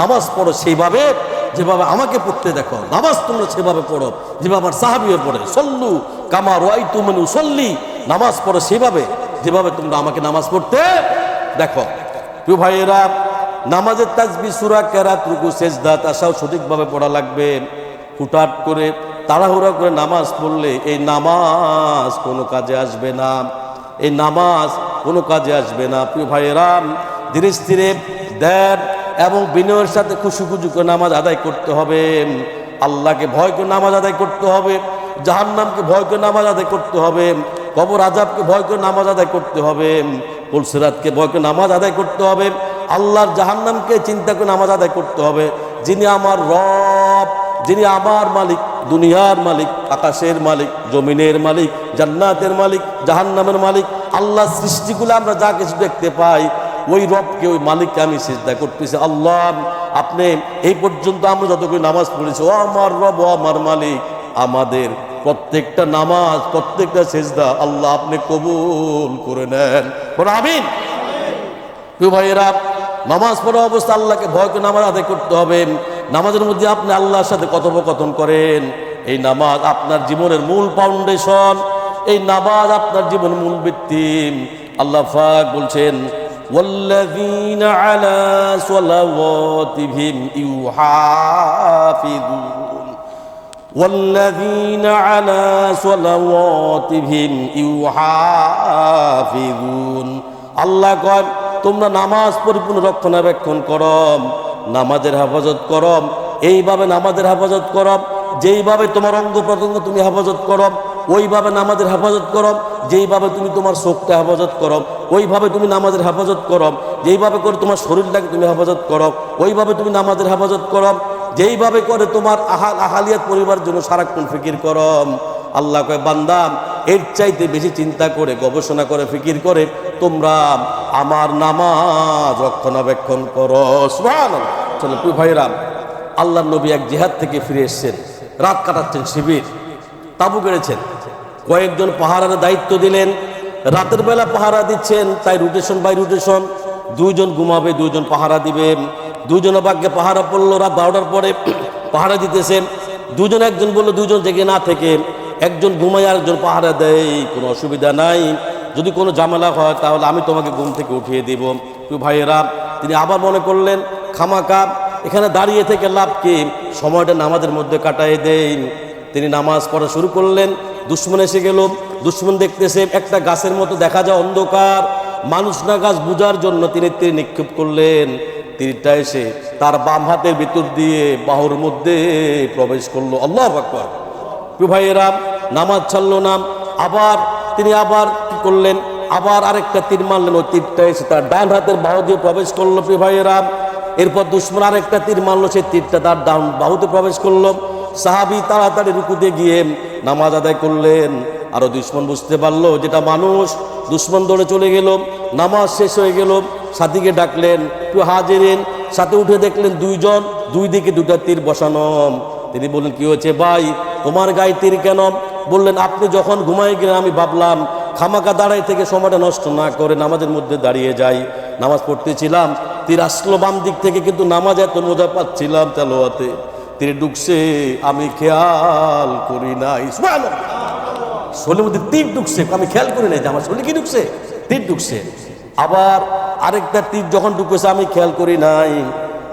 নামাজ পড়ো সেইভাবে যেভাবে আমাকে পড়তে দেখো, নামাজ তোমরা সেভাবে পড়ো যেভাবে আমার সাহাবীরা পড়ে। সল্লু কামা রাআইতুমুনি উসাল্লি, নামাজ পড়ো সেভাবে যেভাবে তোমরা আমাকে নামাজ পড়তে দেখো। প্রিয় ভাইয়েরা, নামাজের তাসবিহ, সূরা, কিরাত, রুকু, সেজদা, তাশাহুদ সঠিকভাবে পড়া লাগবে। হুটহাট করে তাড়াহুড়া করে নামাজ পড়লে এই নামাজ কোনো কাজে আসবে না, এই নামাজ কোনো কাজে আসবে না। প্রিয় ভাইয়েরা, ধীরে ধীরে দেন এবং বিনয়ের সাথে খুশি করে নামাজ আদায় করতে হবে। আল্লাহকে ভয় করে নামাজ আদায় করতে হবে, জাহান্নামকে ভয় করে নামাজ আদায় করতে হবে, কবর আযাবকে ভয় করে নামাজ আদায় করতে হবে, পুলসিরাতকে ভয় করে নামাজ আদায় করতে হবে, আল্লাহর জাহান্নামকে চিন্তা করে নামাজ আদায় করতে হবে। যিনি আমার রব, যিনি আমার মালিক, দুনিয়ার মালিক, আকাশের মালিক, জমিনের মালিক, জান্নাতের মালিক, জাহান্নামের মালিক, আল্লাহর সৃষ্টিগুলো আমরা যা কিছু দেখতে পাই ওই রবকে, ওই মালিককে আমি সিজদা করতেছি। আল্লাহ আপনি এই পর্যন্ত আমরা যতক্ষণ নামাজ পড়েছি, ও আমার রব, ও আমার মালিক, আমাদের প্রত্যেকটা নামাজ, প্রত্যেকটা সিজদা আল্লাহ আপনি কবুল করে নেন। বলো আমিন। প্রিয় ভাইয়েরা, নামাজ পড়া অবস্থা আল্লাহকে ভয় করে নামাজ আদায় করতে হবে। নামাজের মধ্যে আপনি আল্লাহর সাথে কথোপকথন করেন, এই নামাজ আপনার জীবনের মূল ফাউন্ডেশন, এই নামাজ আপনার জীবনের মূল ভিত্তি। আল্লাহ পাক বলছেন والذين على صلواتهم يحافظون والذين على صلواتهم يحافظون। আল্লাহ কয় তোমরা নামাজ পরিপূর্ণ রক্ষণাবেক্ষণ করো, নামাজের হেফাজত করো। এইভাবে নামাজের হেফাজত করো যেইভাবে তোমার অঙ্গ প্রত্যঙ্গ তুমি হেফাজত করো, ওইভাবে নামাজের হেফাজত করো। যেইভাবে তুমি তোমার চোখটা হেফাজত করো ওইভাবে তুমি নামাজের হেফাজত করো। যেইভাবে করে তোমার শরীরটাকে তুমি হেফাজত করো ওইভাবে তুমি নামাজের হেফাজত করো। যেইভাবে করে তোমার আহালিয়াত পরিবারের জন্য সারাক্ষণ ফিকির করো। আল্লাহ কয় বান্দা এর চাইতে বেশি চিন্তা করে, গবেষণা করে, ফিকির করে তোমরা আমার নামাজ রক্ষণাবেক্ষণ করো। সুবহানাল্লাহ। চলো প্রিয় ভাইরা, আল্লাহ নবী এক জিহাদ থেকে ফিরে এসেছেন, রাত কাটাচ্ছেন, শিবির তাবু গেড়েছেন। কয়েকজন পাহারার দায়িত্ব দিলেন, রাতের বেলা পাহারা দিচ্ছেন, তাই রোটেশন বাই রোটেশন, দুইজন ঘুমাবে, দুইজন পাহারা দিবে। দুইজনের ভাগ্যে পাহারা পড়লো, রাত 12টার পরে পাহারা দিতেছেন। দুজন, একজন বললো দুজন জেগে না থেকে একজন ঘুমায় আর একজন পাহারা দেয়, কোনো অসুবিধা নাই, যদি কোনো ঝামেলা হয় তাহলে আমি তোমাকে ঘুম থেকে উঠিয়ে দিব। তুই ভাইয়েরা, তিনি আবার মনে করলেন খামাকা এখানে দাঁড়িয়ে থেকে লাভ কি, সময়টা নামাজের মধ্যে কাটাই দেন। তিনি নামাজ পড়া শুরু করলেন। দুশ্মন এসে গেল, দুশ্মন দেখতেছে একটা গাছের মতো দেখা যায় অন্ধকার, মানুষ না গাছ বুঝার জন্য তিনি তীর নিক্ষেপ করলেন। তীরটা এসে তার বাম হাতের ভিতর দিয়ে বাহুর মধ্যে প্রবেশ করলো। আল্লাহু আকবার। প্রিয় ভাইয়েরা, নামাজ ছাড়লো না, আবার তিনি আবার কি করলেন, আবার আরেকটা তীর মারলেন, ওই তীরটা এসে তার ডান হাতের বাহু দিয়ে প্রবেশ করলো। প্রিয় ভাইয়েরা, এরপর দুশ্মন আরেকটা তীর মারলো, সেই তীরটা তার ডান বাহুতে প্রবেশ করলো। সাহাবী তাড়াতাড়ি রুকুতে গিয়ে নামাজ আদায় করলেন। আরো দুশ্মন বুঝতে পারলো যেটা মানুষ, দুশ্মন দৌড়ে চলে গেল। নামাজ শেষ হয়ে গেল, সাথীকে ডাকলেন, তুই হাজিরিন, সাথে উঠে দেখলেন দুইজন, দুই দিকে দুটা তীর বসানো। তিনি বললেন কি হয়েছে ভাই, তোমার গায়ে তীর কেন? বললেন আপনি যখন ঘুমাই গেলেন আমি ভাবলাম খামাকা দাঁড়াই থেকে সময়টা নষ্ট না করে নামাজের মধ্যে দাঁড়িয়ে যাই। নামাজ পড়তেছিলাম, তীর আসলো বাম দিক থেকে, কিন্তু নামাজ এত মজা পাচ্ছিলাম তেলাওয়াতে, তীর ঢুকছে আমি খেয়াল করি নাই। শরীরের মধ্যে তীর ঢুকছে, আমি খেয়াল করি নাই যে আমার শরীরে কি ঢুকছে, তীর ঢুকছে। আবার আরেকটা তীর যখন ঢুকেছে আমি খেয়াল করি নাই।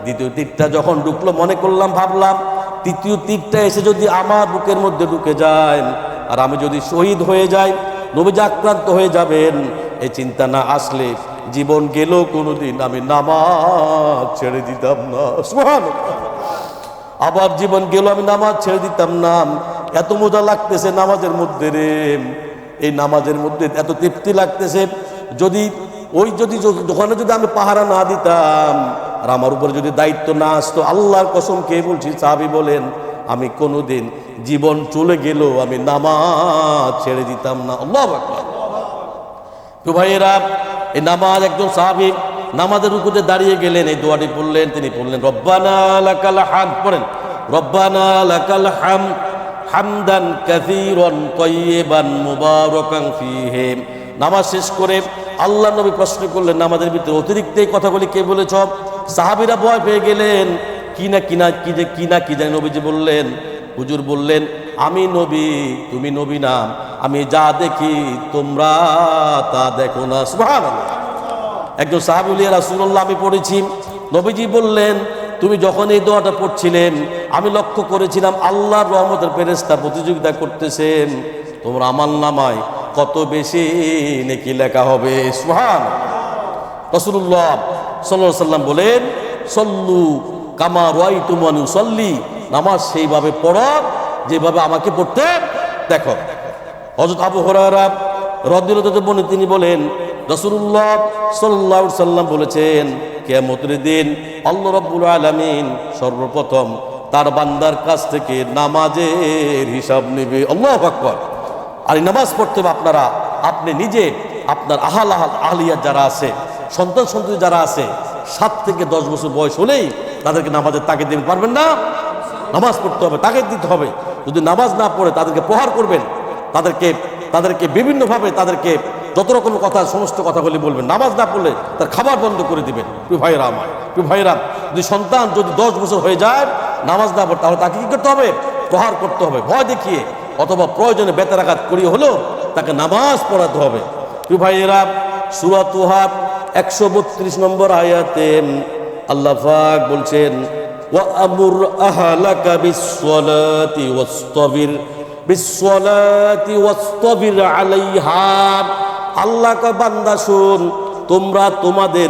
দ্বিতীয় তীরটা যখন ঢুকলো মনে করলাম, ভাবলাম তৃতীয় তীরটা এসে যদি আমার বুকের মধ্যে ঢুকে যায় আর আমি যদি শহীদ হয়ে যাই, নবীজি আক্রান্ত হয়ে যাবেন, এই চিন্তা না আসলে জীবন গেল কোনোদিন আমি নামাজ ছেড়ে দিতাম না। সুবহানাল্লাহ। আবার জীবন গেল আমি নামাজ ছেড়ে দিতাম না। এত মজা লাগতেছে নামাজের মধ্যে রে, এই নামাজের মধ্যে এত তৃপ্তি লাগতেছে। যদি দোকানে যদি আমি পাহারা না দিতাম আর আমার উপরে যদি দায়িত্ব না আসতো, আল্লাহর কসম কে বলছি, সাহাবী বলেন আমি কোনোদিন জীবন চলে গেল আমি নামাজ ছেড়ে দিতাম না। আল্লাহু আকবার। তো ভাইয়েরা, এই নামাজ, একজন সাহাবী নামাজের রুকুতে দাঁড়িয়ে গেলেন, এই দোয়াটি পড়লেন, তিনি পড়লেন রব্বানা লাকাল হামদ, পড়েন রব্বানা লাকাল হামদ হামদান কাসীরান তাইয়িবান মুবারাকান ফীহি। নামাজ শেষ করে আল্লাহ নবী প্রশ্ন করলেন, নামাজের ভিতরে অতিরিক্ত এই কথাগুলি কে বলেছ? সাহাবীরা ভয় পেয়ে গেলেন, কি জানি। নবীজি বললেন, হুজুর বললেন আমি নবী, তুমি নবী না, আমি যা দেখি তোমরা তা দেখো না। সুবহানাল্লাহ। একজন সাহাবী বললেন, ইয়া রাসূলুল্লাহ আমি পড়েছি। নবীজি বললেন, তুমি যখন এই দোয়াটা পড়ছিলেন আমি লক্ষ্য করেছিলাম আল্লাহর রহমতের ফেরেশতা প্রতিযোগিতা করতেছেন, তোমরা আমার নামায় কত বেশি নেকি লেখা হবে। সুবহানাল্লাহ। রাসূলুল্লাহ সাল্লাল্লাহু আলাইহি ওয়াসাল্লাম বলেন, সল্লু কামা রাআইতুমুনি উসাল্লি, নামাজ সেইভাবে পড়ো যেভাবে আমাকে পড়তে দেখো। হযরত আবু হুরায়রা রাদিয়াল্লাহু আনহু তিনি বলেন, রাসূলুল্লাহ সাল্লাল্লাহু আলাইহি ওয়াসাল্লাম বলেছেন, কিয়ামতের দিন আল্লাহ রাব্বুল আলামিন সর্বপ্রথম তার বান্দার কাছ থেকে নামাজের হিসাব নেবে। আল্লাহু আকবার। আর নামাজ পড়তে হবে আপনি নিজে, আপনার আহলিয়া যারা আছে, সন্তান সন্ততি যারা আছে, 7 থেকে 10 বছর বয়স হলেই তাদেরকে নামাজের তাগিদ দিতে পারবেন না? নামাজ পড়তে হবে, তাগিদ দিতে হবে। যদি নামাজ না পড়ে তাদেরকে প্রহার করবেন, তাদেরকে বিভিন্নভাবে তাদেরকে যত রকম কথা, সমস্ত কথাগুলি বলবেন। নামাজ না পড়লে তার খাবার বন্ধ করে দিবেন। প্রিয় ভাইয়েরা আমার, প্রিয় ভাইয়েরা, যদি সন্তান যদি 10 বছর হয়ে যায় নামাজ না পড়ে, তাহলে তাকে কি করতে হবে? প্রহার করতে হবে, ভয় দেখিয়ে, অথবা প্রয়োজনে বেতারাঘাত করিয়ে হলেও তাকে নামাজ পড়াতে হবে। প্রিয় ভাইয়েরা, সূরা তুহা 132 নম্বর আয়াতে আল্লাহ পাক বলছেন, ওয়া আমুর আহলাকা বিস-সালাতি ওয়াসতাবির আলাইহা। আল্লাহ কয় বান্দা শুন, তোমরা তোমাদের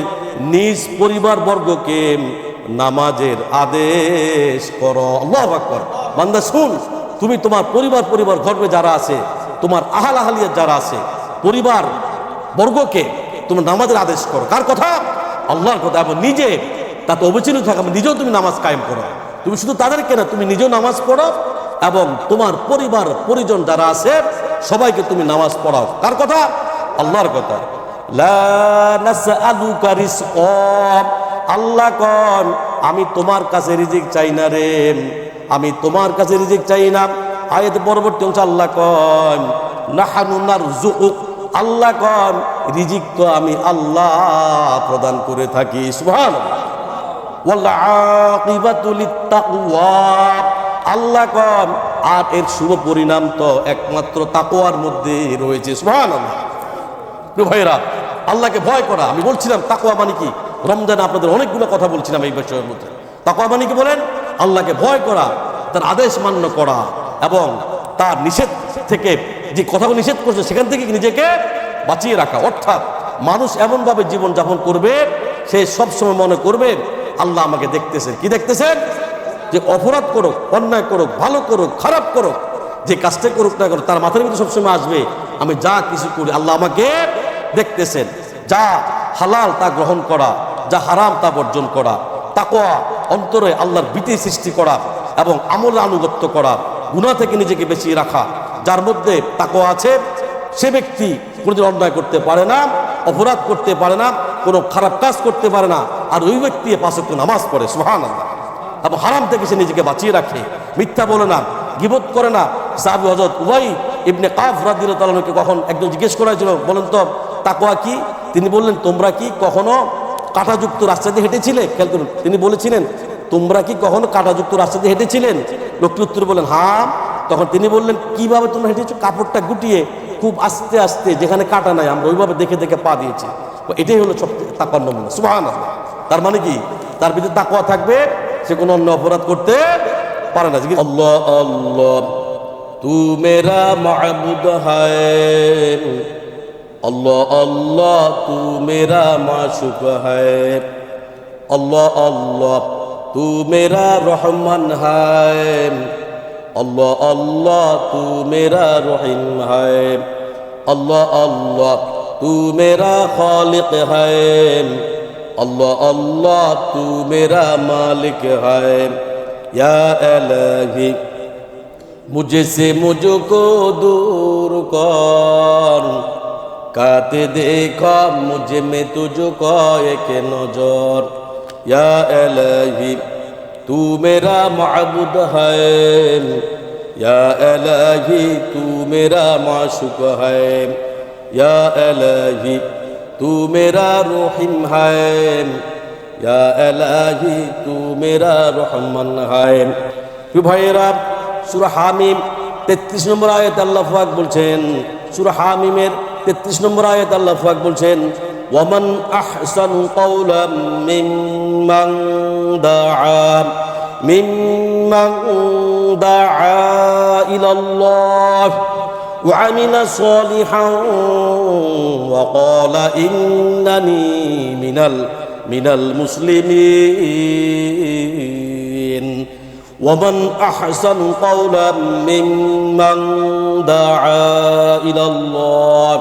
নিজ পরিবার বর্গকে নামাজের আদেশ করো। আল্লাহু আকবার। বান্দা শুন, তুমি তোমার পরিবার ঘরে যারা আছে, তোমার আহলিয়া যারা আছে, পরিবার বর্গকে তুমি নামাজের আদেশ করো। কার কথা? আল্লাহর কথা। এবং নিজে তাতে অবিচলিত থাকা, নিজেও তুমি নামাজ কায়েম করো। তুমি শুধু তাদেরকে না, তুমি নিজেও নামাজ পড়ো এবং তোমার পরিজন যারা আছে সবাইকে তুমি নামাজ পড়াও। কার কথা? আল্লাহর কথা। লা নাসআলুকা রিজকা, আল্লাহ কন আমি তোমার কাছে রিজিক চাই না রে, আমি তোমার কাছে রিজিক চাই না। আয়াত পরবর্তী অংশ আল্লাহ কন নাহানু নারযুকুক, আল্লাহ কন রিজিক তো আমি আল্লাহ প্রদান করে থাকি। সুবহানাল্লাহ। ওয়াল আকিবাতু লিত্তাকওয়া, আল্লাহ কন আর এর শুভ পরিণাম তো একমাত্র তাকওয়ার মধ্যে রয়েছে। সুবহানাল্লাহ। ভাইরা, আল্লাহকে ভয় করা, আমি বলছিলাম তাকওয়া মানে কি, রমজানে আপনাদের অনেকগুলো কথা বলছিলাম এই বিষয়ের মধ্যে। তাকওয়া মানে কি বলেন? আল্লাহকে ভয় করা, তার আদেশ মান্য করা এবং তার নিষেধ থেকে যে কথাগুলো নিষেধ করছে সেখান থেকে নিজেকে বাঁচিয়ে রাখা। অর্থাৎ মানুষ এমনভাবে জীবন যাপন করবে, সে সবসময় মনে করবে আল্লাহ আমাকে দেখতেছেন। কি দেখতেছেন? যে অপরাধ করুক, অন্যায় করুক, ভালো করুক, খারাপ করুক, যে কাজটা করুক না করুক, তার মাথার ভিতরে সবসময় আসবে আমি যা কিছু করি আল্লাহ আমাকে দেখতেছেন। যা হালাল তা গ্রহণ করা, যা হারাম তা বর্জন করা। তাকওয়া অন্তরে আল্লাহর ভীতি সৃষ্টি করা এবং আমলে আনুগত্য করা, গুনাহ থেকে নিজেকে বাঁচিয়ে রাখা। যার মধ্যে তাকওয়া আছে সে ব্যক্তি কোনোদিন অন্যায় করতে পারে না, অপরাধ করতে পারে না, কোনো খারাপ কাজ করতে পারে না। আর ওই ব্যক্তি 5 ওয়াক্ত নামাজ পড়ে, সুবহানাল্লাহ, এবং হারাম থেকে সে নিজেকে বাঁচিয়ে রাখে, মিথ্যা বলে না, গীবত করে না। সাহাবী হযরত উবাই ইবনে কাব রাদিয়াল্লাহু তাআলা কে কখন একজন জিজ্ঞেস করা হয়েছিল, বলেন তো তাকওয়া কি? তিনি বললেন, তোমরা কি কখনো কাঁটাযুক্ত রাস্তা দিয়ে হেঁটেছিলে? খেয়াল করুন, তিনি বলেছিলেন তোমরা কি কখনো কাঁটাযুক্ত রাস্তা দিয়ে হেঁটেছিলেন? লোকটি উত্তর বললেন হ্যাঁ। তখন তিনি বললেন কিভাবে তোমরা হেঁটেছো? কাপড়টা গুটিয়ে খুব আস্তে আস্তে, যেখানে কাটা নাই আমরা ওইভাবে দেখে দেখে পা দিয়েছি। এটাই হলো সবচেয়ে তাকওয়ার নমুনা। সুবহানাল্লাহ। তার মানে কি? তার ভিতরে তাকওয়া থাকবে, সে কোনো অন্য অপরাধ করতে পারে না। আল্লাহ আল্লাহ তু মেরা মাবুদ হ্যায়, अल्लाह अल्लाह तू मेरा माशूक है, अल्लाह अल्लाह तू मेरा रहमान है, अल्लाह अल्लाह तू मेरा रहीम है, अल्लाह अल्लाह तू मेरा खालिक है, अल्लाह अल्लाह तू मेरा मालिक है। या इलाही मुझसे मुझको दूर कर, काते देखा मुझे में तुझको एक नजर। या इलाही तू मेरा माबूद है, या इलाही तू मेरा माशूक है, या इलाही तू मेरा रहीम है, या इलाही तू मेरा रहमान है। भाईरा, সূরা হামিম 33 নম্বর আয়াত আল্লাহ পাক বলছেন, সূরা হামিমের 33 নম্বর আয়াত আল্লাহ পাক বলছেন ওয়ামান আহসানু কাওলাম মিম্মান দাআ ইলাল্লাহ ওয়া আমিলা সালিহান ওয়া ক্বালা ইন্নানি মিনাল মুসলিমিন। ومن أحسن قولا ممن دعا إلى الله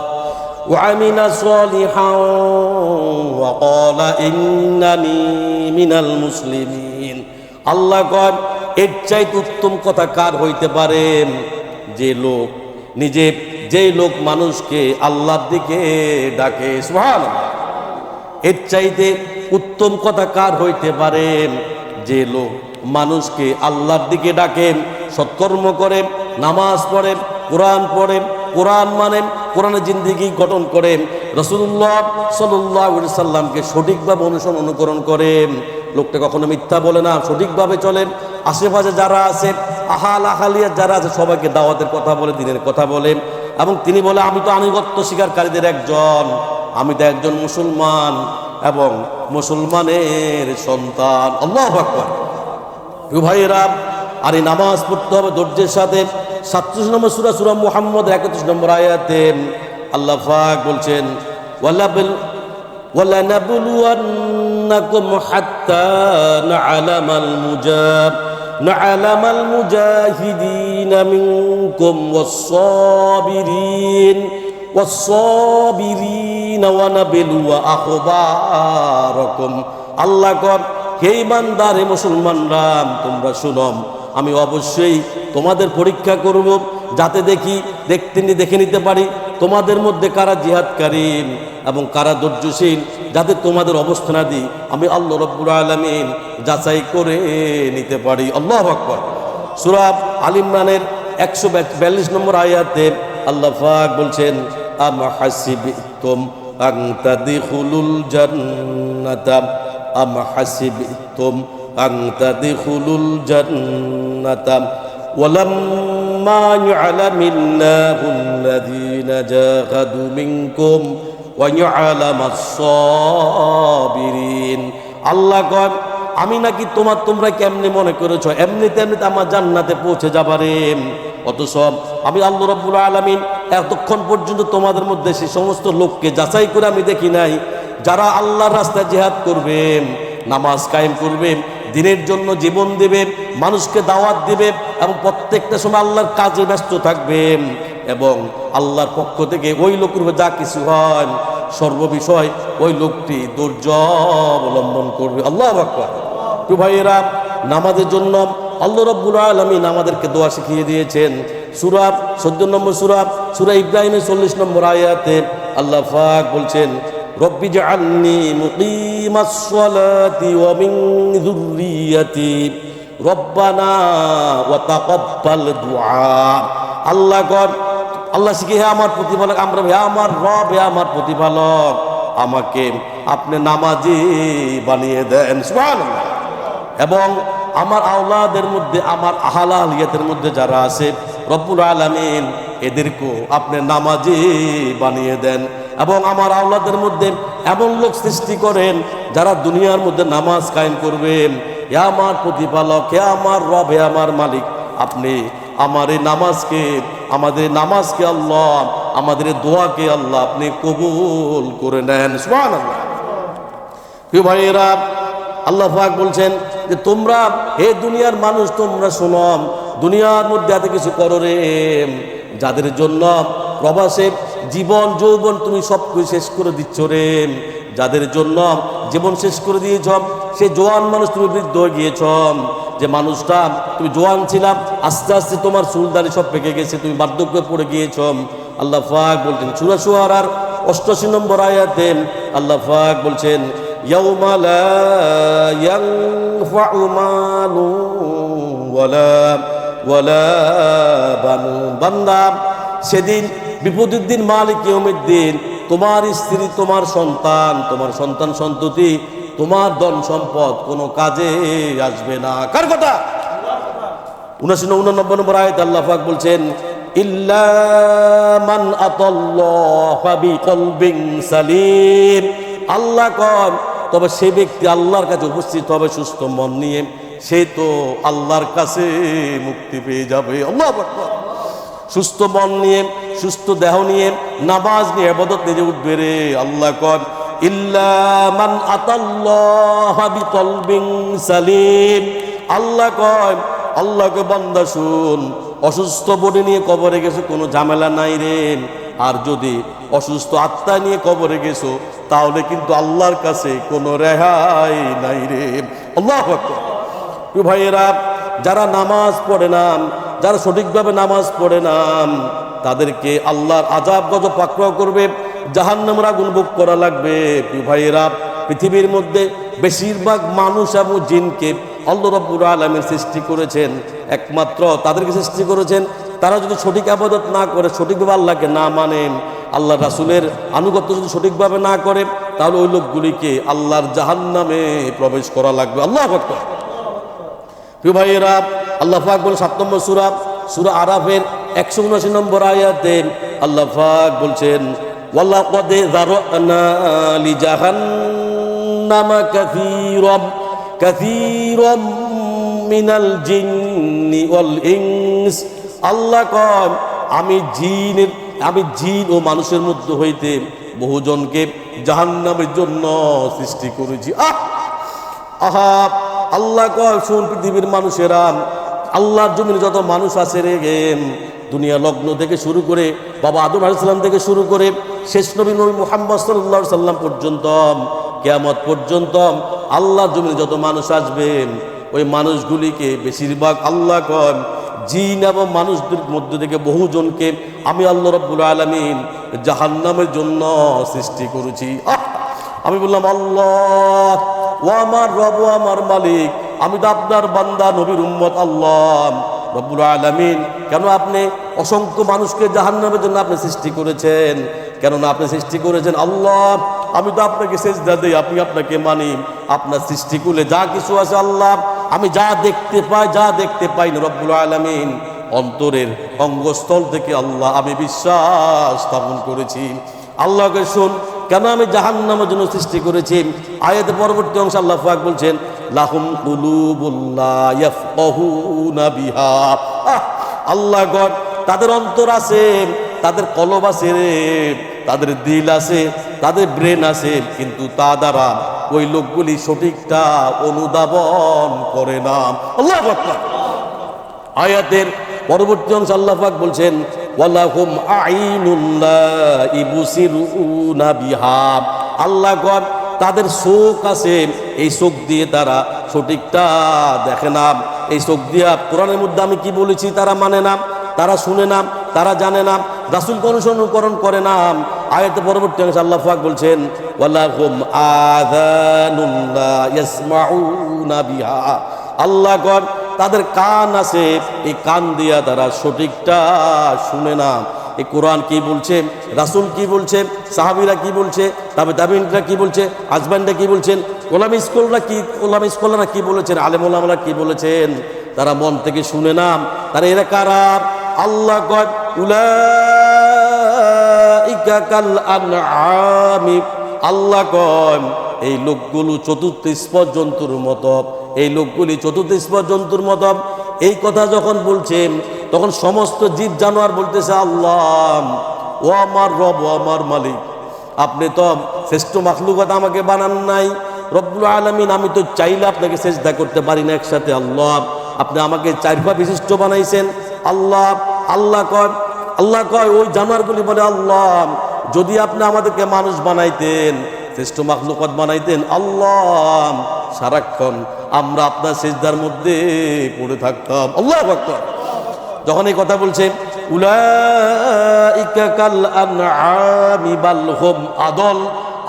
وعمل صالحا وقال إنني من المسلمين। আল্লাহ কয় এর চাইতে উত্তম কথা কার হইতে পারে? যে লোক মানুষকে আল্লাহর দিকে ডাকে। সুবহানাল্লাহ। এর চাইতে উত্তম কথা কার হইতে পারে? যে লোক মানুষকে আল্লাহর দিকে ডাকেন, সৎকর্ম করেন, নামাজ পড়েন, কোরআন পড়েন, কোরআন মানেন, কোরআনের জিন্দেগি গঠন করেন, রাসূলুল্লাহ সাল্লাল্লাহু আলাইহি সাল্লামকে সঠিকভাবে অনুকরণ করেন। লোকটা কখনো মিথ্যা বলে না, সঠিকভাবে চলেন। আশেপাশে যারা আছে, আহালিয়া যারা আছে, সবাইকে দাওয়াতের কথা বলে, দ্বীনের কথা বলেন। এবং তিনি বলে আমি তো আনুগত্য স্বীকারীদের একজন, আমি তো একজন মুসলমান এবং মুসলমানের সন্তান। আল্লাহু আকবার। ভাইয়েরা, আর এই নামাজ পড়তে হবে ধৈর্যের সাথে। 37 নম্বর সূরা মুহাম্মদ 31 নম্বর আয়াতে আল্লাহ পাক বলছেন ওয়ালানাবলুওয়ান্নাকুম হাত্তা না'লামাল মুজাহিদিনা মিনকুম ওয়াস-সাবিরিন ওয়া নাবলুওয়া আখবারাকুম। আল্লাহ কর হে ইমানদার, হে মুসলমানরা, তোমরা শুনো, আমি অবশ্যই তোমাদের পরীক্ষা করব, যাতে দেখে নিতে পারি তোমাদের মধ্যে কারা জিহাদকারী এবং কারা ধৈর্যশীল, যাতে তোমাদের অবস্থানাদি আমি আল্লাহ রাব্বুল আলামিন যাচাই করে নিতে পারি। আল্লাহু আকবার। সূরা আল ইমরানের 142 নম্বর আয়াতে আল্লাহ পাক বলছেন, আম হাসিবতুম আন তাদখুলুল জান্নাতা, আম হাসিবতুম আন তাদখুলুল জান্নাতা ওয়ালাম্মা ইয়ালামিল্লাহুল্লাযীনা জাহাদু মিনকুম ওয়া ইয়ালামাস সাবিরিন। আল্লাহ কয়, আমি নাকি তোমরা কেমনে মনে করেছো এমনিতে আমার জান্নাতে পৌঁছে যাবারে, অথচ আমি আল্লাহ রাব্বুল আলামিন এতক্ষণ পর্যন্ত তোমাদের মধ্যে সেই সমস্ত লোককে যাচাই করে আমি দেখি নাই যারা আল্লাহর রাস্তায় জিহাদ করবে, নামাজ কায়েম করবে, দিনের জন্য জীবন দেবে, মানুষকে দাওয়াত দিবে এবং প্রত্যেকটা সময় আল্লাহর কাজে ব্যস্ত থাকবে, এবং আল্লাহর পক্ষ থেকে ওই লোকের উপর যা কিছু হয় সর্ববিষয় ওই লোকটি ধৈর্য অবলম্বন করবে। আল্লাহু আকবার। প্রিয় ভাইয়েরা, নামাজের জন্য আল্লাহ রাব্বুল আলামিন আমাদেরকে দোয়া শিখিয়ে দিয়েছেন। সূরা 14 নম্বর সূরা ইব্রাহিমের 40 নম্বর আয়াতে আল্লাহ পাক বলছেন, রব্বি জাআলনি মুকিমাস সালাতি ওয়া মিন যুররিয়াতি রব্বানা ওয়া তাকাব্বাল দুআ। আল্লাহ শিখে, হে আমার প্রতিপালক, আমরা হে আমার রব, হে আমার প্রতিপালক, আমাকে আপনি নামাজি বানিয়ে দেন, সুবহানাল্লাহ। এবং আমার আওলাদের মধ্যে, আমার আহলালিয়াতের মধ্যে যারা আছে রব্বুল আলামিন এদেরকেও আপনি নামাজি বানিয়ে দেন, এবং আমার আওলাদের মধ্যে এমন লোক সৃষ্টি করেন যারা দুনিয়ার মধ্যে নামাজ কায়েম করবেন। হে আমার প্রতিপালক, হে আমার রব, হে আমার মালিক, আপনি আমার এই নামাজকে, আমাদের নামাজকে আল্লাহ, আমাদের দোয়াকে আল্লাহ আপনি কবুল করে নেন, সুবহানাল্লাহ। প্রিয় ভাইয়েরা, আল্লাহ পাক বলছেন যে তোমরা হে দুনিয়ার মানুষ, তোমরা শোনো, দুনিয়ার মধ্যে এত কিছু করো রে, যাদের জন্য প্রবাসে জীবন যৌবন তুমি সব কিছু শেষ করে দিচ্ছ রে, যাদের জন্য জীবন শেষ করে দিয়েছ, সে জোয়ান মানুষ তুমি বৃদ্ধ হয়ে গিয়েছ, যে মানুষটা তুমি জোয়ান ছিলাম, আস্তে আস্তে তোমার চুলদারি সব পেকে গেছে, তুমি বার্ধক্যে পড়ে গিয়েছ। আল্লাহ পাক বলছেন সূরা শুআরার 88 নম্বর আয়াতে আল্লাহ পাক বলছেন, ইয়াউমা লা ইয়ানফাউ মালুন ওয়ালা বানুন। বান্দা, সেদিন বিপদের দিন, মালিক ইয়াউমিদ্দিন, তোমার স্ত্রী, তোমার সন্তান সন্ততি, তোমার ধন সম্পদ কোনো কাজে আসবে না। কার কথা? 89 নম্বর আয়াত আল্লাহ পাক বলছেন, ইল্লা মান আতাল্লাহা বিকলবিন সালিম। আল্লাহ কন, তবে সে ব্যক্তি আল্লাহর কাছে উপস্থিত হবে সুস্থ মন নিয়ে, সে তো আল্লাহর কাছে মুক্তি পেয়ে যাবে। আল্লাহু আকবার। সুস্থ মন নিয়ে, সুস্থ দেহ নিয়ে, নামাজ নিয়ে, ইবাদত নিয়ে উঠবে রে। আল্লাহ কন, ইল্লা মান আতাল্লাহা বিকলবিন সালিম। আল্লাহ কয়, আল্লাহকে বান্দা শুন, অসুস্থ বডি নিয়ে কবরে গেছো, কোনো ঝামেলা নাই রে। আর যদি অসুস্থ আত্মা নিয়ে কবরে গেছো, তাহলে কিন্তু আল্লাহর কাছে কোনো রেহাই নাই রে। আল্লাহু আকবার। প্রিয় ভাইয়েরা, যারা নামাজ পড়ে না, যারা সঠিকভাবে নামাজ পড়ে না, তাদেরকে আল্লাহর আযাব গজব পাকড়াও করবে, জাহান্নামের আগুন ভোগ করা লাগবে। প্রিয় ভাইয়েরা, পৃথিবীর মধ্যে বেশিরভাগ মানুষ এবং জিনকে আল্লাহ রাব্বুল আলামিন সৃষ্টি করেছেন, একমাত্র তাদেরকে সৃষ্টি করেছেন তারা যদি সঠিক ইবাদত না করে, সঠিকভাবে আল্লাহকে না মানে, আল্লাহ রাসূলের আনুগত্য যদি সঠিকভাবে না করে, তাহলে ওই লোকগুলিকে আল্লাহর জাহান্নামে প্রবেশ করা লাগবে। আল্লাহু আকবার। প্রিয় ভাইয়েরা, আল্লাহ পাক বলেন 7 নম্বর সূরা আরাফের 179 নম্বর আয়াতে আল্লাহ পাক বলছেন, ওয়ালাকাদ যারানা লিজাহান্নামা কাসীরাম মিনাল জিন্নি ওয়াল ইনস। আল্লাহ কয়, আমি জিন ও মানুষের মধ্যে হইতে বহুজনকে জাহান্নামের জন্য সৃষ্টি করেছি। আহা, আল্লাহ কয়, শুন পৃথিবীর মানুষেরা, আল্লাহর জমিনে যত মানুষ আছে রে, দুনিয়া লগ্ন থেকে শুরু করে বাবা আদম আলাইহিস সালাম থেকে শুরু করে শেষ নবী মুহাম্মদ সাল্লাল্লাহু আলাইহি সাল্লাম পর্যন্ত, কিয়ামত পর্যন্ত আল্লাহর জমিনে যত মানুষ আসবে, ওই মানুষগুলিকে বেশিরভাগ আল্লাহ কয় জিন এবং মানুষদের মধ্য থেকে বহুজনকে আমি আল্লাহ রাব্বুল আলামিন জাহান্নামের জন্য সৃষ্টি করেছি। আমি বললাম, আল্লাহ, ও আমার রব, ও আমার মালিক, আমি তো আপনার বান্দা, নবীর উম্মত। আল্লাহ রব্বুল আলামিন, কেন আপনি অসংখ্য মানুষকে জাহান্নামের জন্য আপনি সৃষ্টি করেছেন? কেননা আপনি সৃষ্টি করেছেন আল্লাহ, আমি তো আপনাকে সেজদা দেই, আমি আপনাকে মানি। আপনার সৃষ্টি করলে যা কিছু আছে আল্লাহ, আমি যা দেখতে পাই না রব্বুল আলামিন, অন্তরের অঙ্গস্থল থেকে আল্লাহ আমি বিশ্বাস স্থাপন করেছি। আল্লাহকে শুন, কেন আমি জাহান্নামের জন্য সৃষ্টি করেছি? আয়াতের পরবর্তী অংশ আল্লাহ পাক বলছেন, লাহুম কুলুবুল লা ইয়াফকাহুনা বিহা। আল্লাহ গড, তাদের অন্তর আছে, তাদের কলব আছে রে, তাদের দিল আছে, তাদের ব্রেন আছে, কিন্তু তা দ্বারা ওই লোকগুলি সঠিকটা অনুধাবন করে না। আল্লাহু আকবার। আয়াতের পরবর্তী অংশ আল্লাহ পাক বলছেন, ওয়ালাহুম আইনুন লা ইবসিরুনা বিহা। আল্লাহ গড, তাদের চোখ আছে, এই চোখ দিয়ে তারা সঠিকটা দেখে না। এই চোখ দিয়া কোরআনের মধ্যে আমি কি বলেছি তারা মানে না, তারা শুনে না, তারা জানে না, রাসূলকে অনুসরণ করে না। আয়াতের পরবর্তী অংশে আল্লাহ পাক বলছেন, ওয়ালাহুম আযানুন লা ইয়াসমাউনা বিহা। আল্লাহ গড, তাদের কান আছে, এই কান দিয়া তারা সঠিকটা শুনে না। এই কোরআন কি বলছে, রাসূল কি বলছে, সাহাবীরা কি বলছে, তাবিঈনরা কি বলছে, আজমাইনরা কি বলছেন, ওলামা স্কলাররা কি বলেছেন, আলেম ওলামারা কি বলেছেন, তারা মন থেকে শুনে না। তারা এরা কারা? আল্লাহ কয়, উলাইকা কাল আনআমি। আল্লাহ কয়, এই লোকগুলো চতুর্থ স্পর্শ জন্তুর মতো, এই লোকগুলি চতুর্থ স্পর্শ জন্তুর মতো। এই কথা যখন বলছেন, তখন সমস্ত জীব জানোয়ার বলতেছে, আল্লাহ, ও আমার রব, ও আমার মালিক, আপনি তো শ্রেষ্ঠ মাখলুকাত আমাকে বানান নাই রব্বুল আলামিন। আমি তো চাইলে আপনাকে সেজদা করতে পারি না একসাথে। আল্লাহ, আপনি আমাকে 4 পা বিশিষ্ট বানাইছেন। আল্লাহ কয়, ওই জানোয়ারগুলি বলে, আল্লাহ, যদি আপনি আমাদেরকে মানুষ বানাইতেন, শ্রেষ্ঠ মাখলুকাত বানাইতেন, আল্লাহ, সারাক্ষণ আমরা আপনার সেজদার মধ্যে পড়ে থাকতাম। আল্লাহু আকবার। যখন এই কথা বলছে, উলাইকা কাল আনআমি বাল হুম আদল।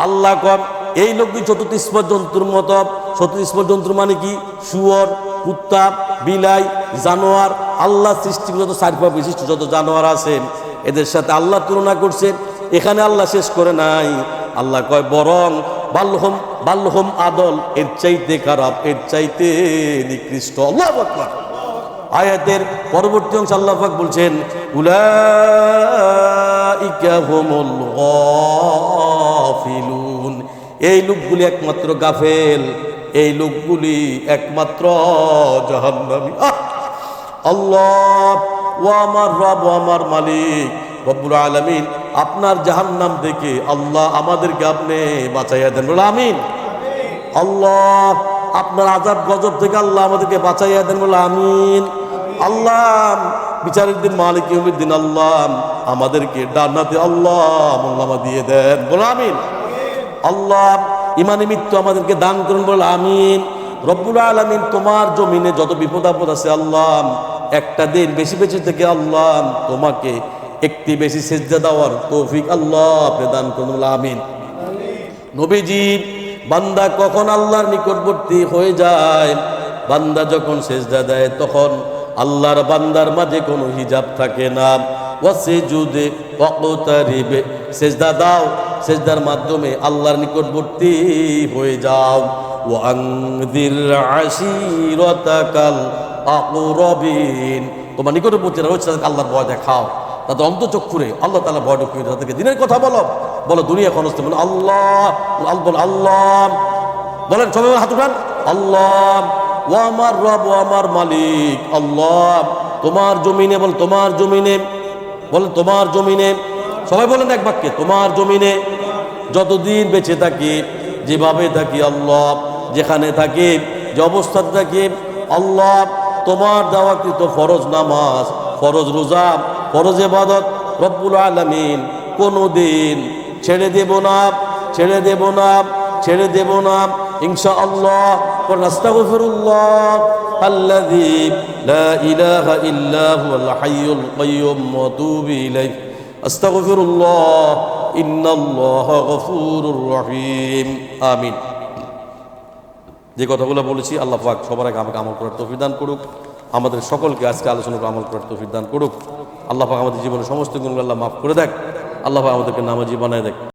আল্লাহ কয়, এই লোকটি চতুর্থ স্পর্শ জন্তুর মতো। চতুর্থ স্পর্শ জন্তু মানে কি? শুয়োর, কুত্তা, বিলাই, জানোয়ার। আল্লাহ সৃষ্টিগত 4 পা বিশিষ্ট যত জানোয়ার আছে, এদের সাথে আল্লাহ তুলনা করছে। এখানে আল্লাহ শেষ করে নাই। আল্লাহ কয়, বরং বাল্যহম আদল, এর চাইতে খারাপ, এর চাইতে নিকৃষ্ট। আল্লাহু আকবার। আয়াতের পরবর্তী অংশ আল্লাহ পাক বলছেন, উলাইকা হুমুল গাফিলুন। এই লোকগুলি একমাত্র গাফেল, এই লোকগুলি একমাত্র জাহান্নামী। আল্লাহ, ও আমার রব, ও আমার মালিক রব্বুল আলামিন, আপনার জাহান্নাম থেকে আল্লাহ আমাদেরকে আপনি বাঁচাইয়া দেন। বলে আমিন। আল্লাহ, আপনার আযাব গজব থেকে আল্লাহ আমাদেরকে বাঁচাইয়া দেন। বলে আমিন। আল্লাহ, বিচারের দিন, মালিক ইয়াউমিদ দিন, আল্লাহ আমাদেরকে জান্নাতে আল্লাহ আমলনামা দিয়ে দেন। বলে আমিন। আল্লাহ, ইমানি মৃত্যু আমাদেরকে দান করুন। বলে আমিন। রব্বুল আলামিন, তোমার জমিনে যত বিপদ আপদ আছে আল্লাহ, একটা দিন বেশি বেশি থেকে আল্লাহ তোমাকে একটি বেশি সেজদা দেওয়ার তৌফিক আল্লাহ প্রদান করুন। আমিন। নবীজি, বান্দা কখন আল্লাহর নিকটবর্তী হয়ে যায়? বান্দা যখন সেজদা দেয়, তখন আল্লাহর বান্দার মাঝে কোনো হিজাব থাকে না। ওয়াসজুদে ওয়াকতারিবে, সেজদা দাও, সেজদার মাধ্যমে আল্লাহর নিকটবর্তী হয়ে যাও। ওয়ানযির আশিরাতাকাল আকরাবিন, তোমার নিকটবর্তী রয়েছে আল্লাহর ভয় দেখাও, তাদের অন্তচক্ষুরে আল্লাহ তাআলা ভয় ঢুকিয়ে তাদেরকে দিনের কথা বলো দুনিয়া খনস্তে বলো আল্লাহ, আল্লাহ বলেন, সবাই হাত উঠান। আল্লাহ, ও আমার রব, ও আমার মালিক, আল্লাহ, তোমার জমিনে, বল তোমার জমিনে, বলেন তোমার জমিনে, সবাই বলেন এক বাক্যে, তোমার জমিনে যতদিন বেঁচে থাকি, যেভাবে থাকি আল্লাহ, যেখানে থাকি, যে অবস্থাতে থাকি আল্লাহ, তোমার দেওয়াকৃত ফরজ নামাজ, ফরজ রোজা, ফরজ ইবাদত রব্বুল আলামিন কোনোদিন ছেড়ে দেব না। ছেড়ে দেব না ইনশাআল্লাহ। আস্তাগফিরুল্লাহ আল্লাযী লা ইলাহা ইল্লা হুয়াল হাইয়ুল কাইয়্যুম ওয়া আতুবু ইলাইহি। আস্তাগফিরুল্লাহ ইন্নাল্লাহা গফুরুর রহিম। আমিন। যে কথাগুলো বলেছি আল্লাহ পাক সবার আগে আমাকে আমল করার তৌফিক দান করুক, আমাদের সকলকে আজকে আলোচনা করে আমল করার তৌফিক দান করুক। আল্লাহ পাক আমাদের জীবনের সমস্ত গুণগুলো আল্লাহ মাফ করে দেখ, আল্লাহ পাক আমাদেরকে নামাজি বানায় দেখ।